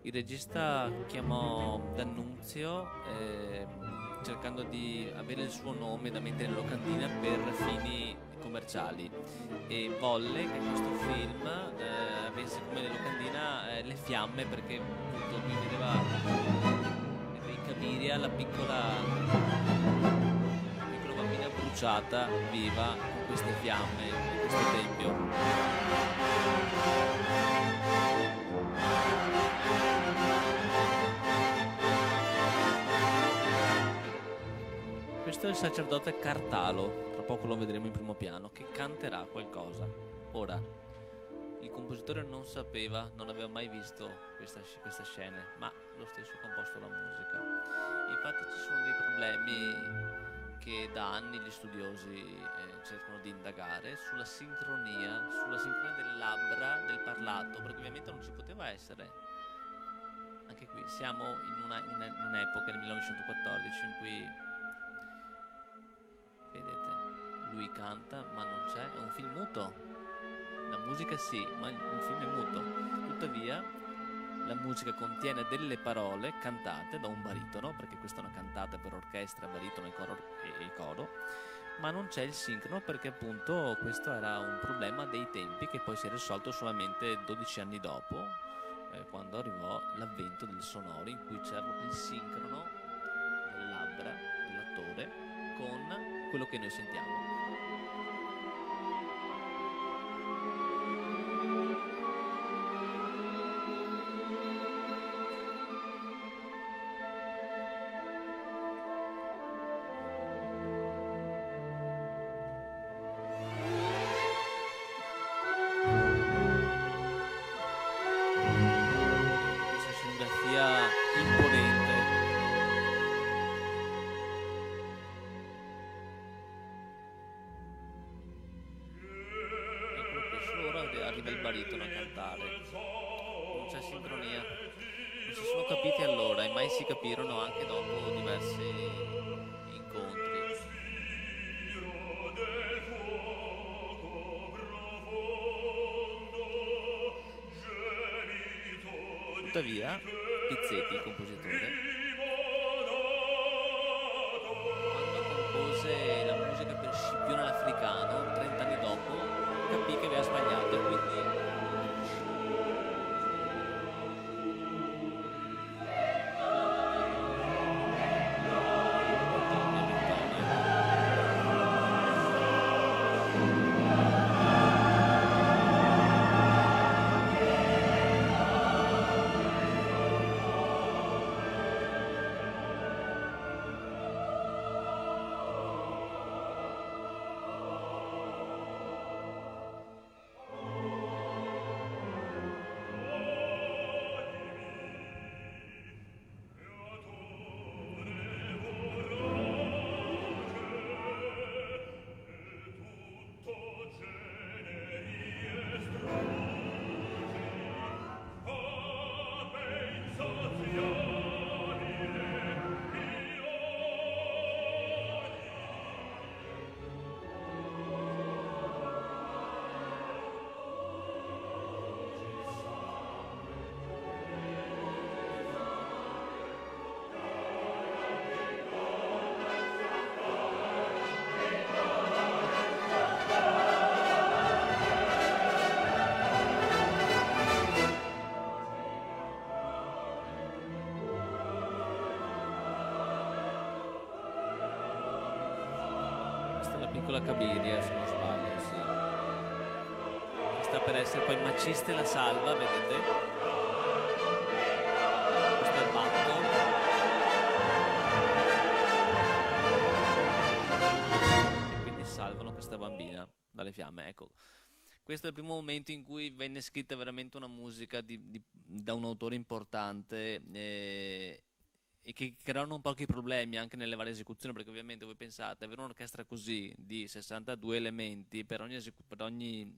Il regista chiamò D'Annunzio cercando di avere il suo nome da mettere nella locandina per fini commerciali e volle che questo film avesse come locandina le fiamme, perché appunto lui vedeva in Cabiria la piccola bambina bruciata viva con queste fiamme in questo tempio. Questo è il sacerdote Cartalo, tra poco lo vedremo in primo piano, che canterà qualcosa. Ora, il compositore non sapeva, non aveva mai visto queste scene, ma lo stesso ha composto la musica. Infatti ci sono dei problemi che da anni gli studiosi cercano di indagare sulla sincronia delle labbra del parlato, perché ovviamente non ci poteva essere. Anche qui siamo in un'epoca, nel 1914, in cui vedete, lui canta ma non c'è, è un film muto, la musica sì, ma un film è muto. Tuttavia la musica contiene delle parole cantate da un baritono, perché questa è una cantata per orchestra, baritono e coro, ma non c'è il sincrono, perché appunto questo era un problema dei tempi che poi si è risolto solamente 12 anni dopo, quando arrivò l'avvento del sonoro, in cui c'era il sincrono delle labbra dell'attore con quello che noi sentiamo. Questa scenografia imponente. Arriva il baritono a cantare, non c'è sincronia, non si sono capiti allora e mai si capirono anche dopo diversi incontri. Tuttavia Pizzetti, il compositore, quando compose la musica per Scipione l'Africano 30 anni dopo, capì che aveva sbagliato e quindi piccola Cabiria, se non sbaglio, sì. Che sta per essere poi Maciste la salva, vedete? Questo è il Batman. fiamme. Ecco, questo è il primo momento in cui venne scritta veramente una musica da un autore importante, e che creano pochi problemi anche nelle varie esecuzioni, perché ovviamente voi pensate, avere un'orchestra così di 62 elementi per ogni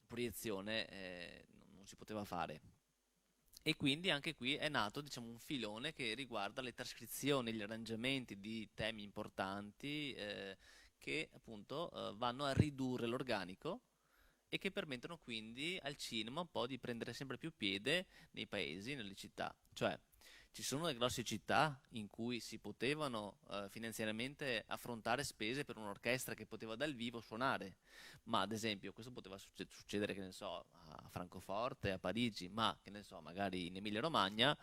proiezione, non si poteva fare. E quindi anche qui è nato, diciamo, un filone che riguarda le trascrizioni, gli arrangiamenti di temi importanti, che appunto vanno a ridurre l'organico e che permettono quindi al cinema un po' di prendere sempre più piede nei paesi, nelle città. Cioè, ci sono le grosse città in cui si potevano finanziariamente affrontare spese per un'orchestra che poteva dal vivo suonare, ma ad esempio questo poteva succedere, che ne so, a Francoforte, a Parigi, ma che ne so, magari in Emilia-Romagna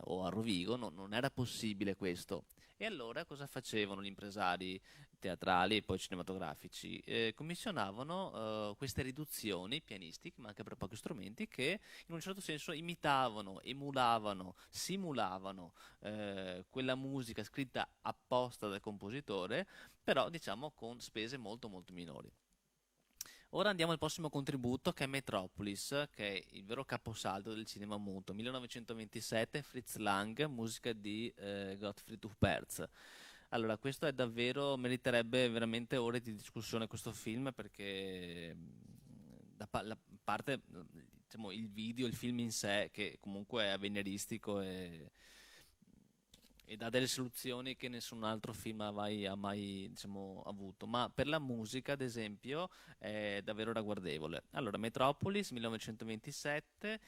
o a Rovigo non era possibile questo. E allora cosa facevano gli impresari teatrali e poi cinematografici? Commissionavano queste riduzioni pianistiche, ma anche per pochi strumenti, che in un certo senso imitavano, emulavano, simulavano quella musica scritta apposta dal compositore, però diciamo con spese molto molto minori. Ora andiamo al prossimo contributo, che è Metropolis, che è il vero caposaldo del cinema muto. 1927, Fritz Lang, musica di Gottfried Huberz. Allora, questo è davvero, meriterebbe veramente ore di discussione questo film, perché la parte, diciamo, il video, il film in sé, che comunque è avveniristico e dà delle soluzioni che nessun altro film ha mai, diciamo, avuto, ma per la musica, ad esempio, è davvero ragguardevole. Allora, Metropolis, 1927,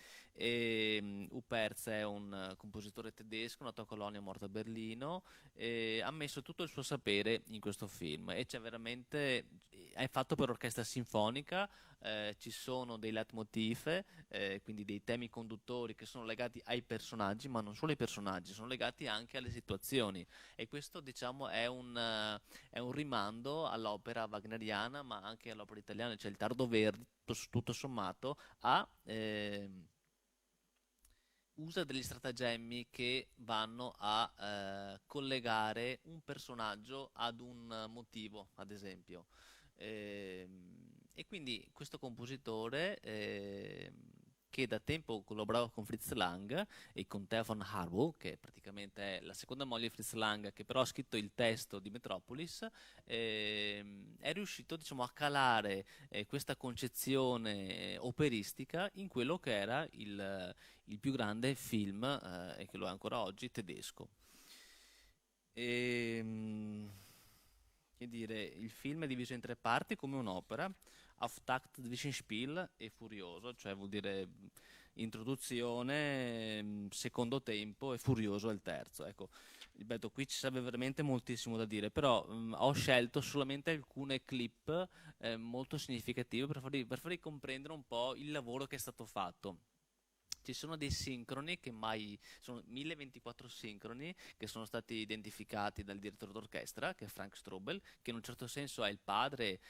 Huberz è un compositore tedesco, nato a Colonia, morto a Berlino, e ha messo tutto il suo sapere in questo film, e c'è veramente, è fatto per orchestra sinfonica. Ci sono dei leitmotiv, quindi dei temi conduttori che sono legati ai personaggi, ma non solo ai personaggi, sono legati anche alle situazioni, e questo, diciamo, è un rimando all'opera wagneriana, ma anche all'opera italiana, cioè il Tardo Verdi, tutto sommato, usa degli stratagemmi che vanno a collegare un personaggio ad un motivo, ad esempio. E quindi questo compositore, che da tempo collaborava con Fritz Lang e con Thea von Harbou, che praticamente è la seconda moglie di Fritz Lang, che però ha scritto il testo di Metropolis, è riuscito, diciamo, a calare questa concezione operistica in quello che era il più grande film, e che lo è ancora oggi, tedesco. Che dire, il film è diviso in tre parti come un'opera: Auftakt, Zwischenspiel e Furioso, cioè vuol dire introduzione, secondo tempo, e Furioso è il terzo. Ecco, ripeto, qui ci sarebbe veramente moltissimo da dire, però ho scelto solamente alcune clip molto significative per farvi comprendere un po' il lavoro che è stato fatto. Ci sono dei sincroni che mai sono 1024 sincroni che sono stati identificati dal direttore d'orchestra, che è Frank Strobel, che in un certo senso è il padre,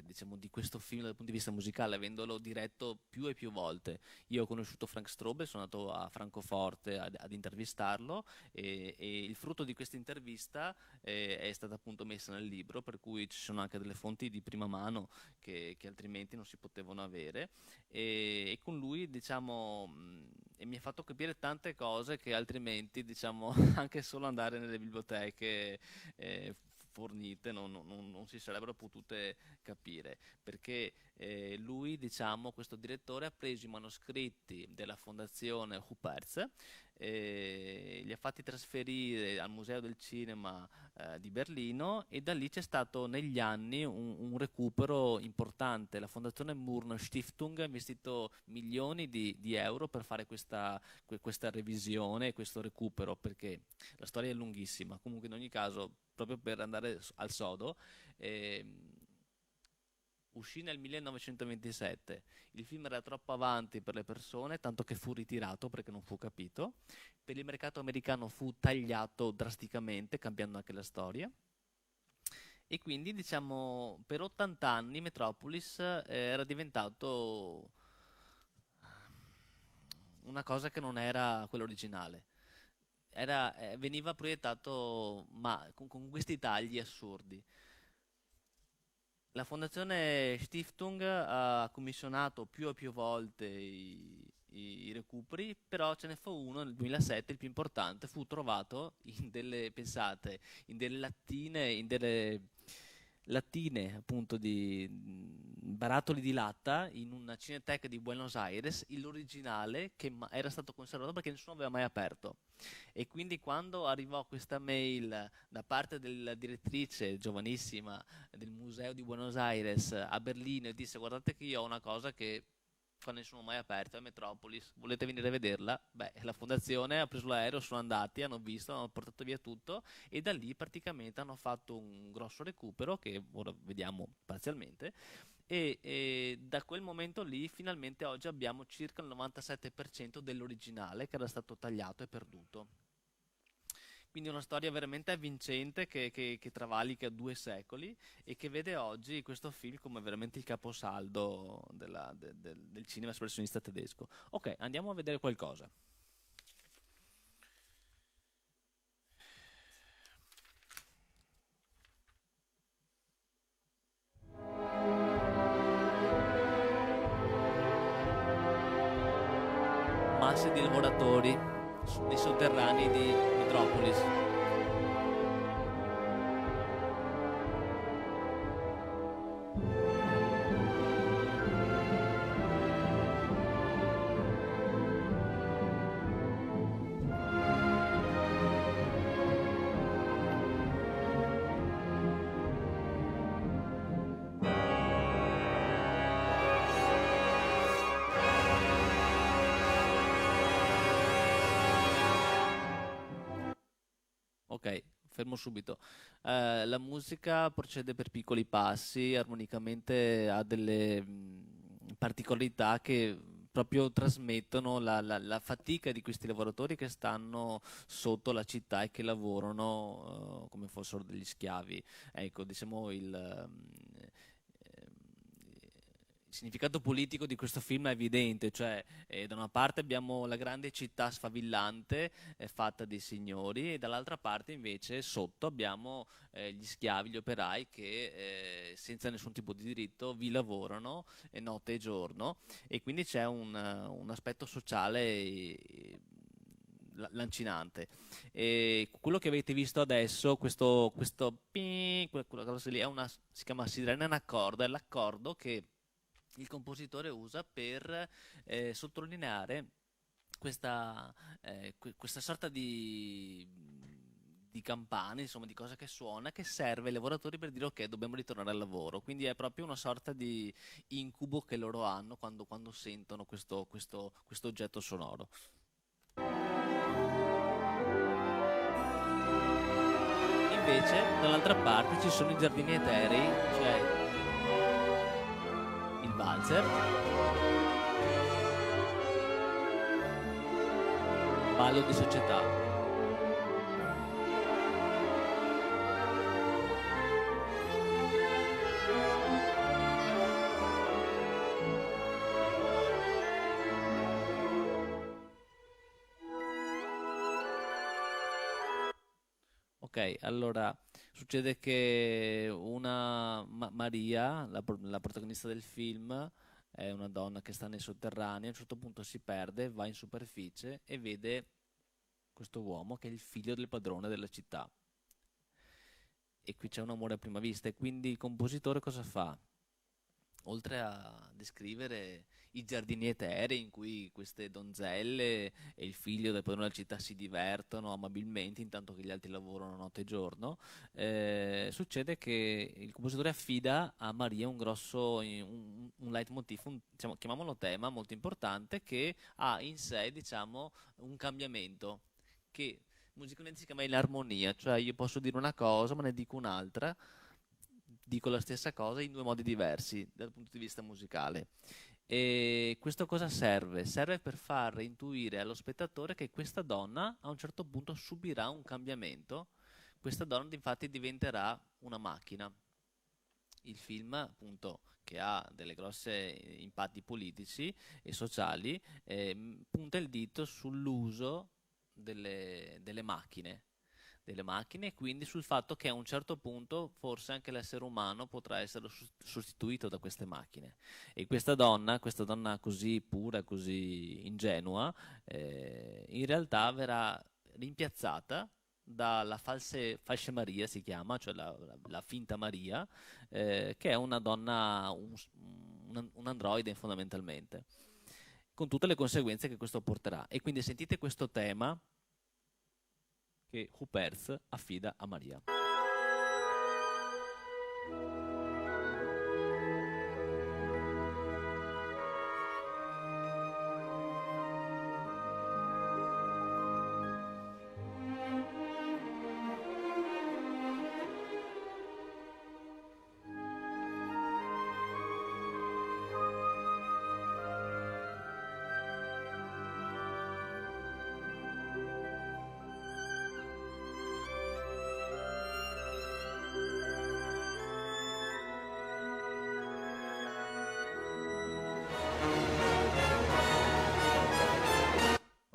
diciamo, di questo film dal punto di vista musicale, avendolo diretto più e più volte. Io ho conosciuto Frank Strobel, sono andato a Francoforte ad intervistarlo, e il frutto di questa intervista è stata appunto messa nel libro, per cui ci sono anche delle fonti di prima mano che altrimenti non si potevano avere, e con lui, diciamo, e mi ha fatto capire tante cose che altrimenti, diciamo, anche solo andare nelle biblioteche fornite non si sarebbero potute capire, perché lui, diciamo, questo direttore, ha preso i manoscritti della fondazione Huberz, li ha fatti trasferire al Museo del Cinema di Berlino, e da lì c'è stato negli anni un recupero importante. La fondazione Murno Stiftung ha investito milioni di euro per fare questa revisione, questo recupero, perché la storia è lunghissima. Comunque, in ogni caso, proprio per andare al sodo, uscì nel 1927. Il film era troppo avanti per le persone, tanto che fu ritirato perché non fu capito. Per il mercato americano fu tagliato drasticamente, cambiando anche la storia. E quindi, diciamo, per 80 anni Metropolis era diventato una cosa che non era quella originale. Veniva proiettato, ma con questi tagli assurdi. La Fondazione Stiftung ha commissionato più e più volte i recuperi, però ce ne fu uno nel 2007, il più importante, fu trovato in delle, pensate, in delle lattine appunto di barattoli di latta in una cineteca di Buenos Aires, l'originale che era stato conservato perché nessuno aveva mai aperto. E quindi quando arrivò questa mail da parte della direttrice giovanissima del Museo di Buenos Aires a Berlino e disse: guardate che io ho una cosa che qua nessuno ha mai aperto, è Metropolis, volete venire a vederla? Beh, la fondazione ha preso l'aereo, sono andati, hanno visto, hanno portato via tutto e da lì praticamente hanno fatto un grosso recupero che ora vediamo parzialmente e da quel momento lì finalmente oggi abbiamo circa il 97% dell'originale che era stato tagliato e perduto. Quindi una storia veramente avvincente che travalica 2 secoli e che vede oggi questo film come veramente il caposaldo del cinema espressionista tedesco. Ok, andiamo a vedere qualcosa. Masse di lavoratori nei sotterranei di Metropolis. Ok, fermo subito. La musica procede per piccoli passi, armonicamente ha delle particolarità che proprio trasmettono la fatica di questi lavoratori che stanno sotto la città e che lavorano come fossero degli schiavi. Ecco, diciamo il significato politico di questo film è evidente, cioè da una parte abbiamo la grande città sfavillante fatta di signori e dall'altra parte invece sotto abbiamo gli schiavi, gli operai che senza nessun tipo di diritto vi lavorano notte e giorno e quindi c'è un aspetto sociale lancinante. E quello che avete visto adesso, questo quella cosa lì, si chiama sirena in accordo, è l'accordo che il compositore usa per sottolineare questa sorta di campana, insomma, di cosa che suona, che serve ai lavoratori per dire ok, dobbiamo ritornare al lavoro. Quindi è proprio una sorta di incubo che loro hanno quando sentono questo oggetto sonoro. Invece, dall'altra parte ci sono i giardini eterei, cioè il valzer, ballo di società. Ok, allora succede che Maria, la protagonista del film, è una donna che sta nei sotterranei, a un certo punto si perde, va in superficie e vede questo uomo che è il figlio del padrone della città. E qui c'è un amore a prima vista e quindi il compositore cosa fa? Oltre a descrivere i giardini eterei in cui queste donzelle e il figlio del padrone della città si divertono amabilmente intanto che gli altri lavorano notte e giorno, succede che il compositore affida a Maria un grosso un leitmotiv, diciamo, chiamiamolo tema molto importante che ha in sé diciamo, un cambiamento che musicalmente si chiama l'armonia, cioè io posso dire una cosa ma ne dico un'altra, dico la stessa cosa in 2 modi diversi dal punto di vista musicale. E questo cosa serve? Serve per far intuire allo spettatore che questa donna a un certo punto subirà un cambiamento. Questa donna infatti diventerà una macchina. Il film, appunto, che ha delle grosse impatti politici e sociali, punta il dito sull'uso delle macchine delle macchine, e quindi sul fatto che a un certo punto forse anche l'essere umano potrà essere sostituito da queste macchine. E questa donna così pura, così ingenua, in realtà verrà rimpiazzata dalla falsa Maria, si chiama, cioè la finta Maria, che è una donna, un androide fondamentalmente, con tutte le conseguenze che questo porterà. E quindi sentite questo tema che Huperz affida a Maria.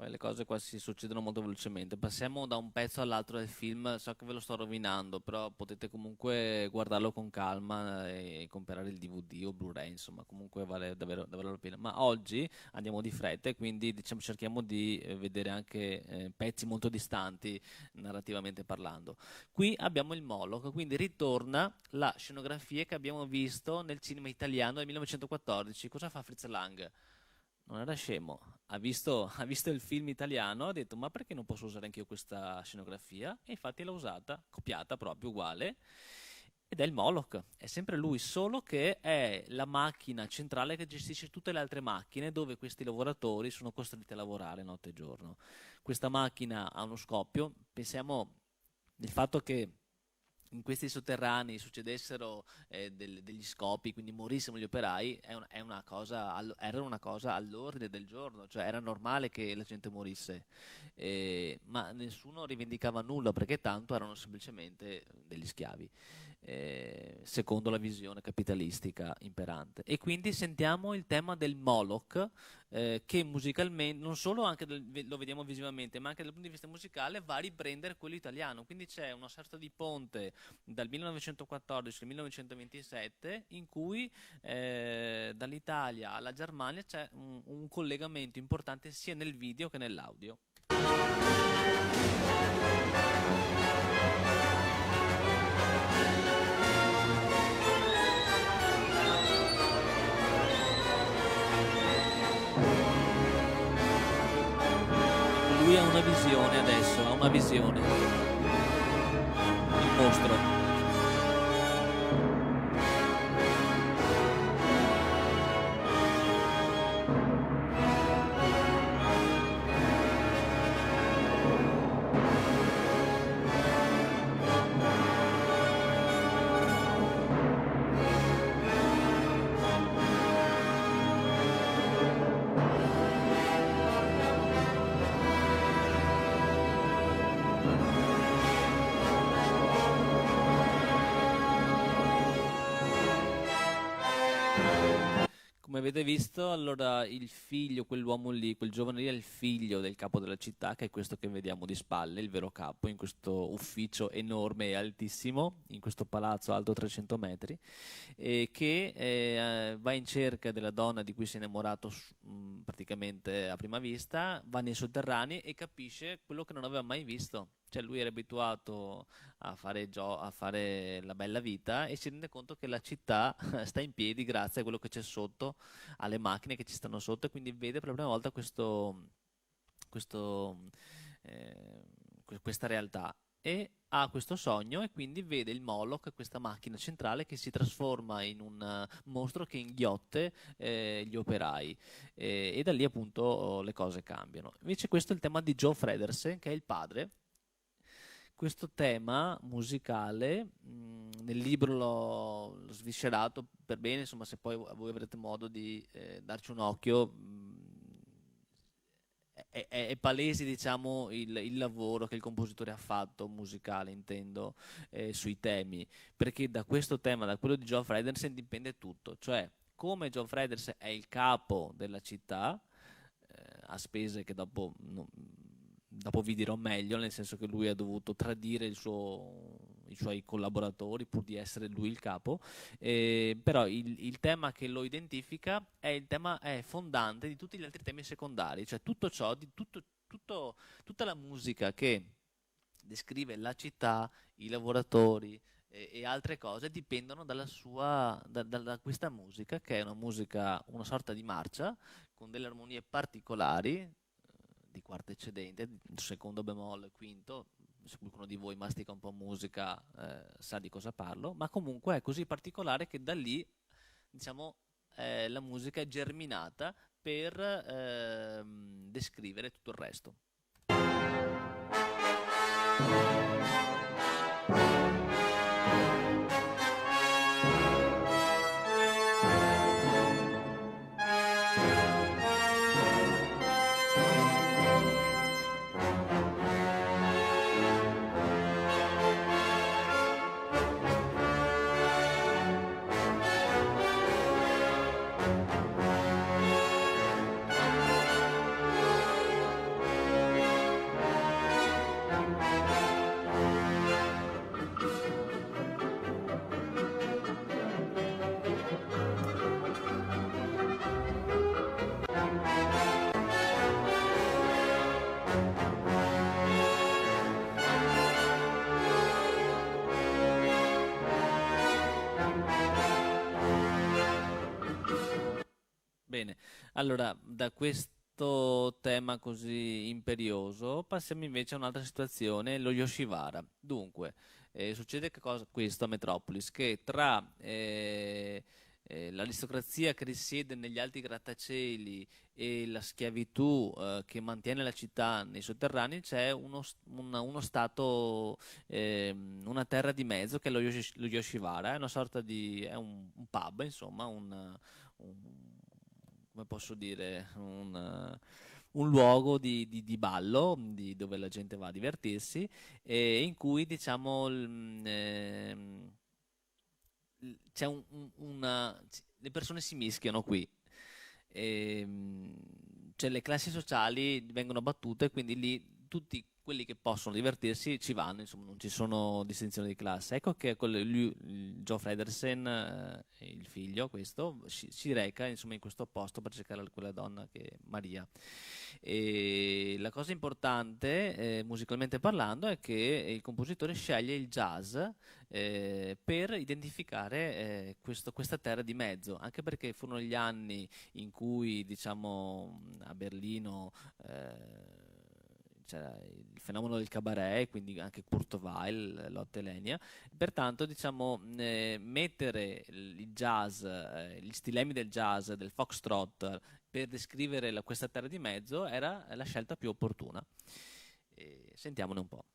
Le cose qua si succedono molto velocemente. Passiamo da un pezzo all'altro del film. So che ve lo sto rovinando, però potete comunque guardarlo con calma e comprare il DVD o Blu-ray, insomma, comunque vale davvero la pena. Ma oggi andiamo di fretta e quindi diciamo cerchiamo di vedere anche pezzi molto distanti narrativamente parlando. Qui abbiamo il Moloch, quindi ritorna la scenografia che abbiamo visto nel cinema italiano del 1914. Cosa fa Fritz Lang? Non era scemo, ha visto il film italiano, ha detto ma perché non posso usare anche io questa scenografia? E infatti l'ha usata, copiata proprio uguale, ed è il Moloch, è sempre lui, solo che è la macchina centrale che gestisce tutte le altre macchine dove questi lavoratori sono costretti a lavorare notte e giorno. Questa macchina ha uno scoppio, pensiamo del fatto che in questi sotterranei succedessero degli scopi, quindi morissero gli operai, era una cosa all'ordine del giorno, cioè era normale che la gente morisse, ma nessuno rivendicava nulla perché tanto erano semplicemente degli schiavi, secondo la visione capitalistica imperante. E quindi sentiamo il tema del Moloch, che musicalmente, non solo anche lo vediamo visivamente, ma anche dal punto di vista musicale va a riprendere quello italiano. Quindi c'è una sorta di ponte dal 1914 al 1927 in cui dall'Italia alla Germania c'è un collegamento importante sia nel video che nell'audio. Lui ha una visione adesso, ha una visione. Il mostro. Come avete visto, allora il figlio, quell'uomo lì, quel giovane lì è il figlio del capo della città, che è questo che vediamo di spalle, il vero capo, in questo ufficio enorme e altissimo, in questo palazzo alto 300 metri, che va in cerca della donna di cui si è innamorato praticamente a prima vista, va nei sotterranei e capisce quello che non aveva mai visto. Cioè lui era abituato a fare la bella vita e si rende conto che la città sta in piedi grazie a quello che c'è sotto, alle macchine che ci stanno sotto, e quindi vede per la prima volta questa realtà e ha questo sogno, e quindi vede il Moloch, questa macchina centrale che si trasforma in un mostro che inghiotte gli operai, e da lì appunto le cose cambiano. Invece questo è il tema di Joe Fredersen, che è il padre. Questo tema musicale nel libro l'ho sviscerato per bene, insomma, se poi voi avrete modo di darci un occhio, è palese, diciamo, il lavoro che il compositore ha fatto, musicale intendo, sui temi, perché da questo tema, da quello di Joe Fredersen, dipende tutto, cioè come Joe Fredersen è il capo della città, a spese che dopo dopo vi dirò meglio, nel senso che lui ha dovuto tradire i suoi collaboratori pur di essere lui il capo, però il tema che lo identifica è fondante di tutti gli altri temi secondari, cioè tutto ciò, tutta la musica che descrive la città, i lavoratori e altre cose dipendono da questa musica, che è una musica, una sorta di marcia con delle armonie particolari, di quarta eccedente, secondo bemolle, quinto. Se qualcuno di voi mastica un po' musica sa di cosa parlo, ma comunque è così particolare che da lì, diciamo, la musica è germinata per descrivere tutto il resto. Bene, allora da questo tema così imperioso passiamo invece a un'altra situazione, lo Yoshiwara. Dunque, succede questo a Metropolis, che tra l'aristocrazia che risiede negli alti grattacieli e la schiavitù che mantiene la città nei sotterranei c'è uno stato, una terra di mezzo che è lo Yoshiwara, è una sorta è un pub, insomma, come posso dire, un luogo di ballo, dove la gente va a divertirsi, e in cui, diciamo, c'è le persone si mischiano qui. Cioè le classi sociali vengono battute, quindi lì tutti quelli che possono divertirsi ci vanno, insomma non ci sono distinzioni di classe. Ecco che Joe Fredersen, il figlio, questo, si reca insomma in questo posto per cercare quella donna che è Maria. E la cosa importante, musicalmente parlando, è che il compositore sceglie il jazz per identificare questa terra di mezzo, anche perché furono gli anni in cui, diciamo, a Berlino c'era il fenomeno del cabaret, quindi anche Kurt Weill, Lotte Lenya. Pertanto, diciamo, mettere il jazz, gli stilemi del jazz, del foxtrot, per descrivere questa terra di mezzo era la scelta più opportuna. Sentiamone un po'.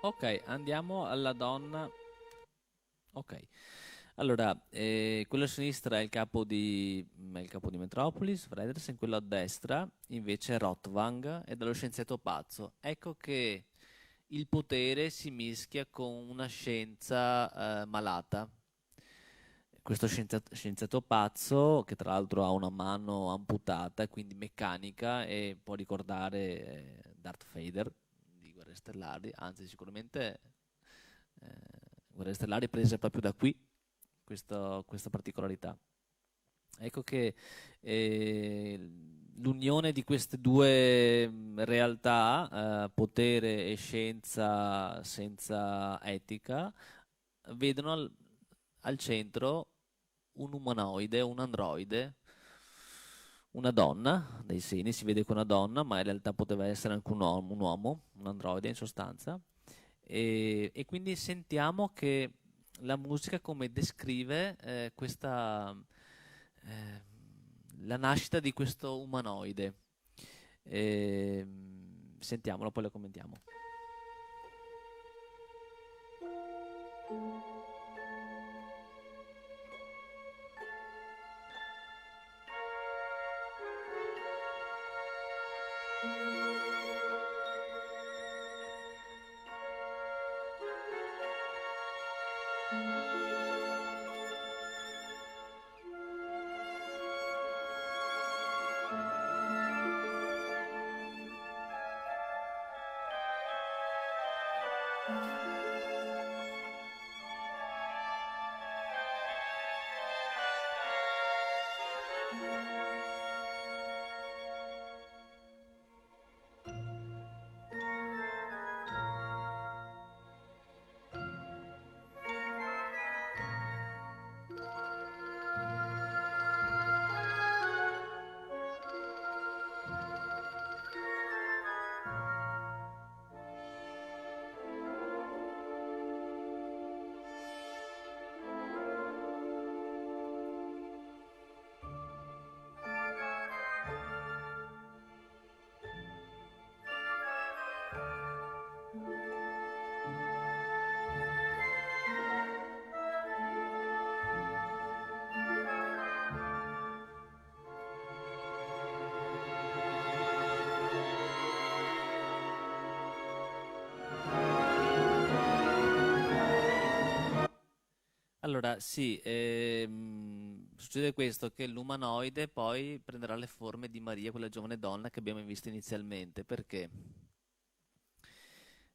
Ok, andiamo alla donna. Ok, allora, quello a sinistra è il capo di Metropolis, Fredersen, quello a destra invece è Rottwang, è dello scienziato pazzo. Ecco che il potere si mischia con una scienza malata. Questo scienziato pazzo, che tra l'altro ha una mano amputata, quindi meccanica, e può ricordare Darth Vader di Guerre Stellari, anzi sicuramente Guerre Stellari prese proprio da qui questa particolarità. Ecco che l'unione di queste due realtà, potere e scienza senza etica, vedono al centro un umanoide, un androide, una donna, dai seni si vede che è una donna, ma in realtà poteva essere anche un uomo, un androide in sostanza, e quindi sentiamo che la musica come descrive eh, la nascita di questo umanoide. Sentiamolo, poi lo commentiamo. Allora, sì, succede questo, che l'umanoide poi prenderà le forme di Maria, quella giovane donna che abbiamo visto inizialmente. Perché?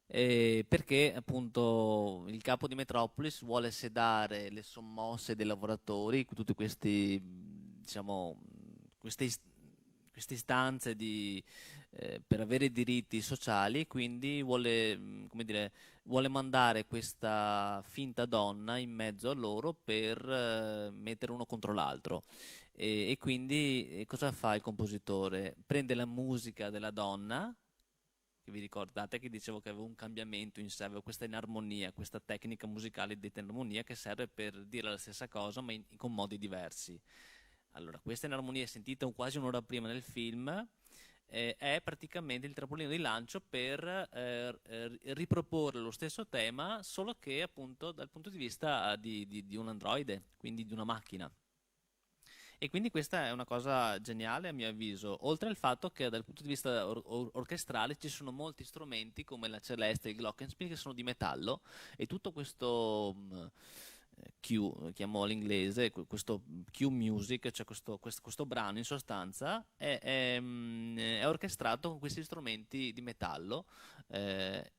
Perché appunto il capo di Metropolis vuole sedare le sommosse dei lavoratori, tutti questi, diciamo, queste istanze per avere diritti sociali, quindi vuole, come dire, vuole mandare questa finta donna in mezzo a loro per mettere uno contro l'altro. E quindi cosa fa il compositore? Prende la musica della donna, che vi ricordate che dicevo che avevo un cambiamento in sé, avevo questa inarmonia, questa tecnica musicale detta inarmonia che serve per dire la stessa cosa ma con modi diversi. Allora, questa inarmonia sentita quasi un'ora prima nel film è praticamente il trampolino di lancio per riproporre lo stesso tema, solo che appunto dal punto di vista di un androide, quindi di una macchina. E quindi questa è una cosa geniale a mio avviso, oltre al fatto che dal punto di vista orchestrale ci sono molti strumenti come la celeste e il glockenspiel che sono di metallo, e tutto questo Q, chiamo all'inglese, questo Q music, cioè questo brano in sostanza è orchestrato con questi strumenti di metallo, eh,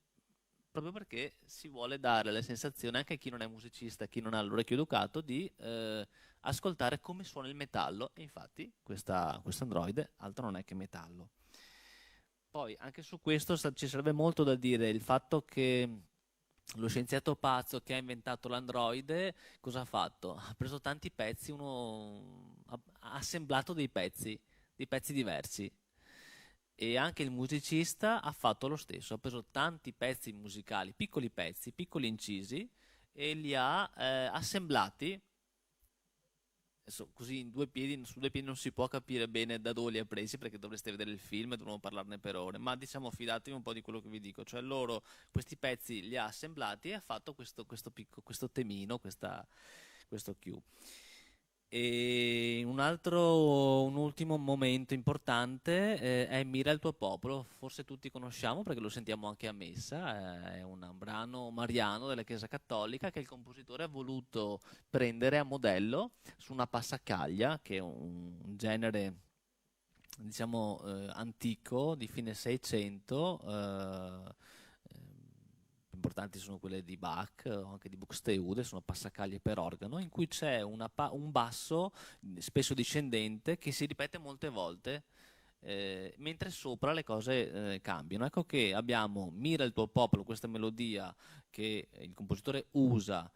proprio perché si vuole dare la sensazione anche a chi non è musicista, a chi non ha l'orecchio educato, di ascoltare come suona il metallo. E infatti questo androide altro non è che metallo. Poi anche su questo ci sarebbe molto da dire. Il fatto che lo scienziato pazzo che ha inventato l'androide cosa ha fatto? Ha preso tanti pezzi, ha assemblato dei pezzi diversi. E anche il musicista ha fatto lo stesso, ha preso tanti pezzi musicali, piccoli pezzi, piccoli incisi, e li ha assemblati. Adesso, così su due piedi non si può capire bene da dove li ha presi, perché dovreste vedere il film e dovremmo parlarne per ore, ma diciamo fidatevi un po' di quello che vi dico, cioè loro questi pezzi li ha assemblati e ha fatto questo temino, questo cue. E un ultimo momento importante è Mira il tuo popolo, forse tutti conosciamo perché lo sentiamo anche a messa, è un brano mariano della Chiesa Cattolica che il compositore ha voluto prendere a modello su una passacaglia, che è un genere diciamo antico di fine 600, importanti sono quelle di Bach o anche di Buxtehude, sono passacaglie per organo, in cui c'è un basso spesso discendente che si ripete molte volte, mentre sopra le cose cambiano. Ecco che abbiamo Mira il tuo popolo, questa melodia che il compositore usa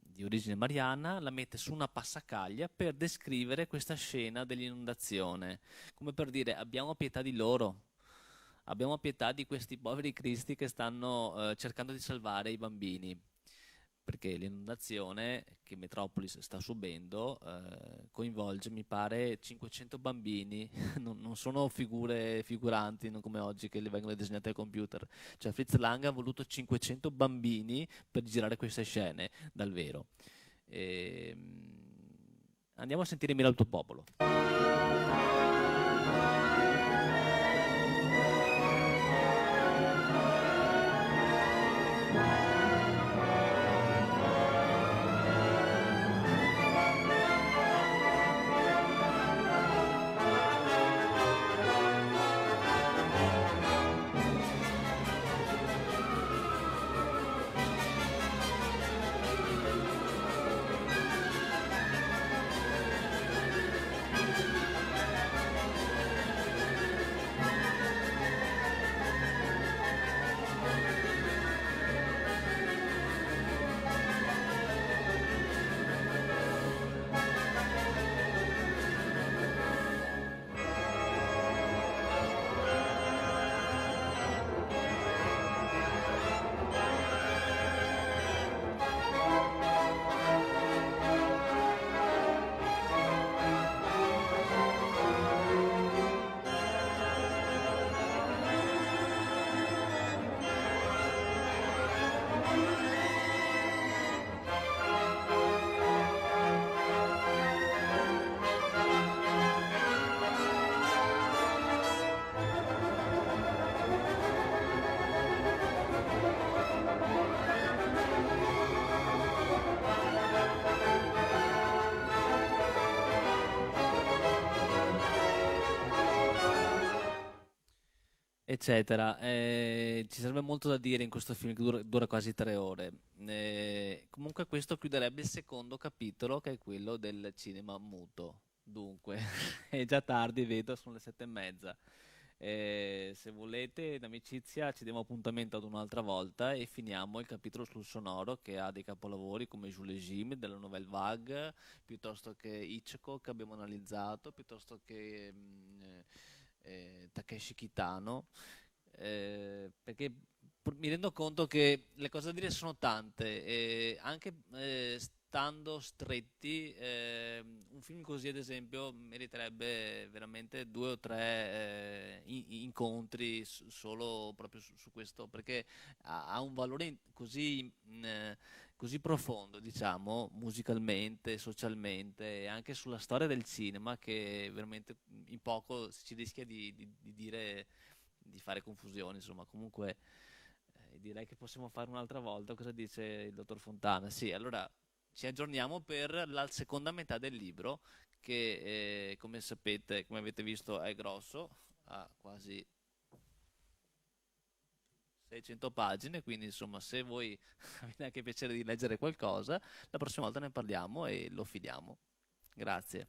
di origine mariana, la mette su una passacaglia per descrivere questa scena dell'inondazione, come per dire abbiamo pietà di loro, abbiamo pietà di questi poveri cristi che stanno cercando di salvare i bambini, perché l'inondazione che Metropolis sta subendo coinvolge, mi pare, 500 bambini, non sono figuranti, non come oggi che le vengono disegnate al computer. Cioè Fritz Lang ha voluto 500 bambini per girare queste scene dal vero. Andiamo a sentire Mira il tuo popolo. Eccetera. Ci sarebbe molto da dire in questo film che dura quasi 3 ore. Comunque questo chiuderebbe il secondo capitolo, che è quello del cinema muto. Dunque, è già tardi, vedo, sono le 7:30. Se volete, in amicizia, ci diamo appuntamento ad un'altra volta e finiamo il capitolo sul sonoro, che ha dei capolavori come Jules Jim della Nouvelle Vague, piuttosto che Hitchcock che abbiamo analizzato, piuttosto che Takeshi Kitano, perché mi rendo conto che le cose da dire sono tante, e anche stando stretti, un film così ad esempio meriterebbe veramente 2 o 3 incontri solo proprio su questo, perché ha un valore così profondo, diciamo, musicalmente, socialmente e anche sulla storia del cinema, che veramente in poco si rischia di dire, di fare confusione, insomma. Comunque direi che possiamo fare un'altra volta. Cosa dice il dottor Fontana? Sì, allora ci aggiorniamo per la seconda metà del libro, che come sapete, come avete visto, è grosso, ha quasi 600 pagine, quindi insomma, se voi avete anche piacere di leggere qualcosa, la prossima volta ne parliamo e lo fidiamo. Grazie.